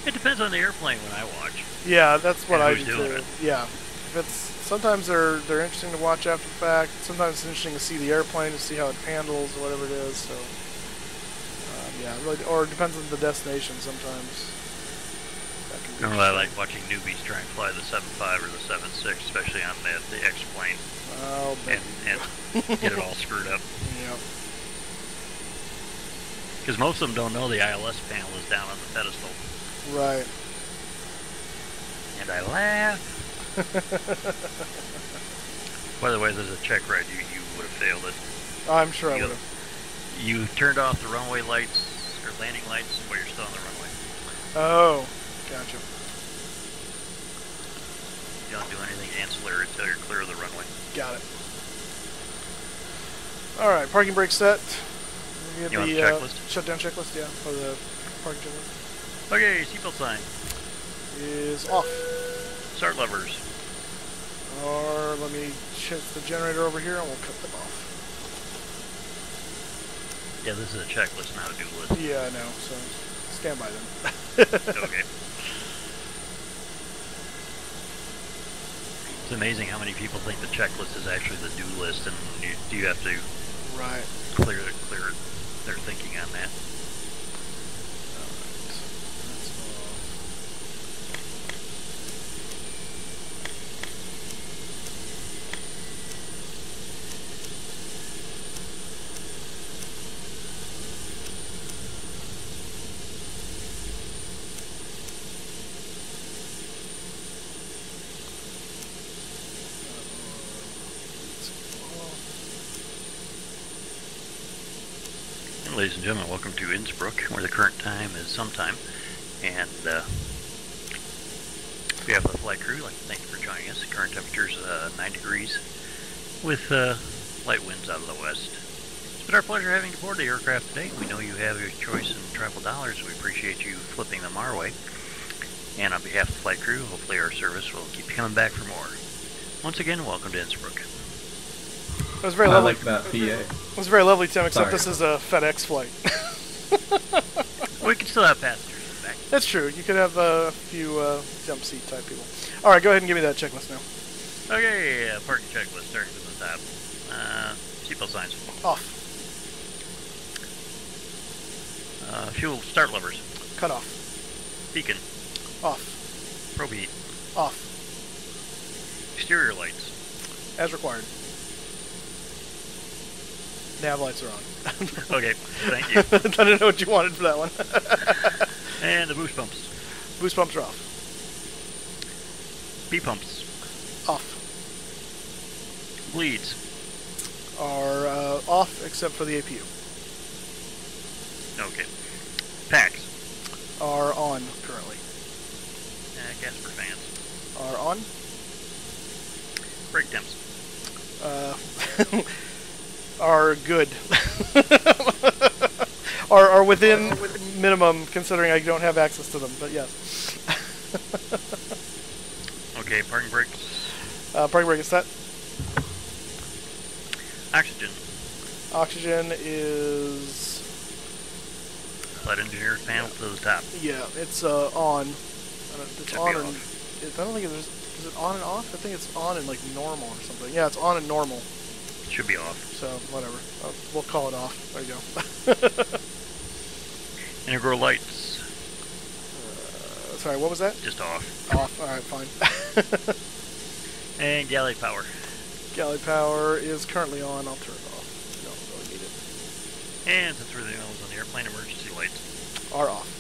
It depends on the airplane when I watch. Yeah, that's what And I who's do doing too. it. Yeah, if it's sometimes they're interesting to watch after the fact. Sometimes it's interesting to see the airplane to see how it handles or whatever it is. So yeah, really, or it depends on the destination. Sometimes. That can be Normally I like watching newbies try and fly the 7.5 or the 7.6, especially on the X-plane, Oh, and get it all screwed up. Yeah. Because most of them don't know the ILS panel is down on the pedestal. Right. And I laugh. By the way, there's a check ride. You would have failed it. I'm sure I You- would have. You turned off the runway lights or landing lights while you're still on the runway. Oh, gotcha. You don't do anything ancillary until you're clear of the runway. Got it. All right, parking brake set. We You want get the the checklist? shutdown checklist, yeah, or the parking checklist Okay, seatbelt sign. is off. Start levers. Or let me check the generator over here, and we'll cut them off. Yeah, this is a checklist, not a do list. Yeah, I know. So stand by them. Okay. It's amazing how many people think the checklist is actually the do list, and you have to Right. clear their thinking on that. Ladies and gentlemen, welcome to Innsbruck, where the current time is sometime. And we have the flight crew. I'd like to thank you for joining us. The current temperature is 9 degrees with light winds out of the west. It's been our pleasure having you aboard the aircraft today. We know you have your choice in travel dollars. We appreciate you flipping them our way. And on behalf of the flight crew, hopefully our service will keep you coming back for more. Once again, welcome to Innsbruck. It was very lovely. I like that PA. It was very lovely, Tim, except Sorry. this is a FedEx flight. We can still have passengers in the back. That's true. You could have a few jump seat type people. All right, go ahead and give me that checklist now. Okay, parking checklist starting from the top. Seatbelt signs. Off. Fuel start levers. Cut off. Beacon. Off. Probe heat. Off. Exterior lights. As required. Nav lights are on. Okay, thank you. I didn't know what you wanted for that one. And the boost pumps. Boost pumps are off. B pumps. Off. Bleeds. Are off except for the APU. Okay. Packs. Are on currently. Gasper fans. Are on. Brake temps. Are good. are within minimum, considering I don't have access to them, but yes. Okay, parking brakes. Parking brake is set. Oxygen. Oxygen is... Flight engineer's panel to the top. Yeah, it's on. It's Should on be and... off. I don't think there's... Is it on and off? I think it's on and like normal or something. Yeah, it's on and normal. Should be off. So, whatever. We'll call it off. There you go. Integral lights. Sorry, what was that? Just off. Off. Alright, fine. And galley power. Galley power is currently on. I'll turn it off. You don't really need it. And since we're the only ones on the airplane, emergency lights. Are off.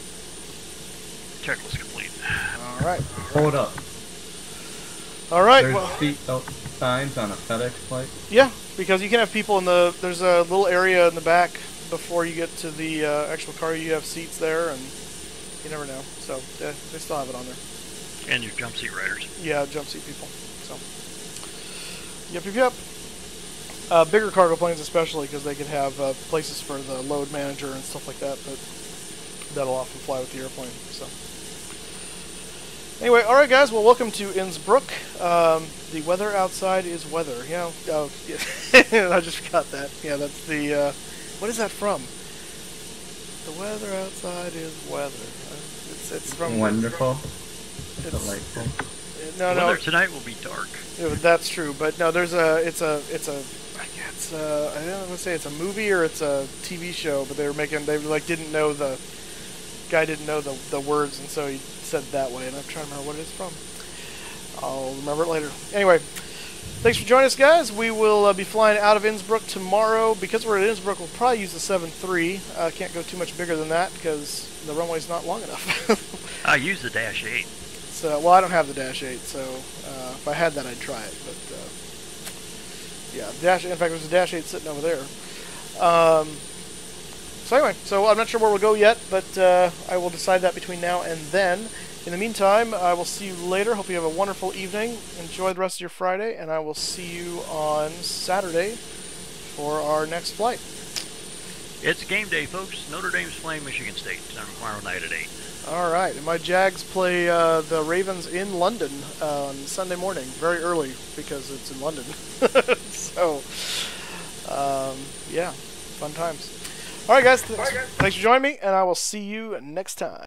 Checklist complete. Alright. Hold up. Alright, There's well... seatbelt signs on a FedEx flight. Yeah, because you can have people in the... There's a little area in the back before you get to the actual car. You have seats there, and you never know. So, yeah, they still have it on there. And your jump seat riders. Yeah, jump seat people. So, yep. Bigger cargo planes especially, because they could have places for the load manager and stuff like that, but that'll often fly with the airplane, so... Anyway, alright guys, well welcome to Innsbruck. The weather outside is weather. Yeah, oh, yeah. I just forgot that. Yeah, that's the, what is that from? The weather outside is weather. It's from... Wonderful. It's, Delightful. No, Weather tonight will be dark. yeah, that's true, but no, there's I don't know if I say it's a movie or it's a TV show, but they didn't know the guy didn't know the words, and so he said it that way, and I'm trying to remember what it is from. I'll remember it later. Anyway, thanks for joining us, guys. We will be flying out of Innsbruck tomorrow. Because we're at Innsbruck, we'll probably use the 7-3. Can't go too much bigger than that because the runway's not long enough. I use the Dash 8. So, well, I don't have the Dash 8, so if I had that, I'd try it. But yeah, in fact, there's a Dash 8 sitting over there. So anyway, so I'm not sure where we'll go yet, but I will decide that between now and then. In the meantime, I will see you later. Hope you have a wonderful evening. Enjoy the rest of your Friday, and I will see you on Saturday for our next flight. It's game day, folks. Notre Dame's playing Michigan State tomorrow night at 8. All right, and my Jags play the Ravens in London on Sunday morning, very early because it's in London. So, yeah, fun times. All right, guys. Thanks for joining me, and I will see you next time.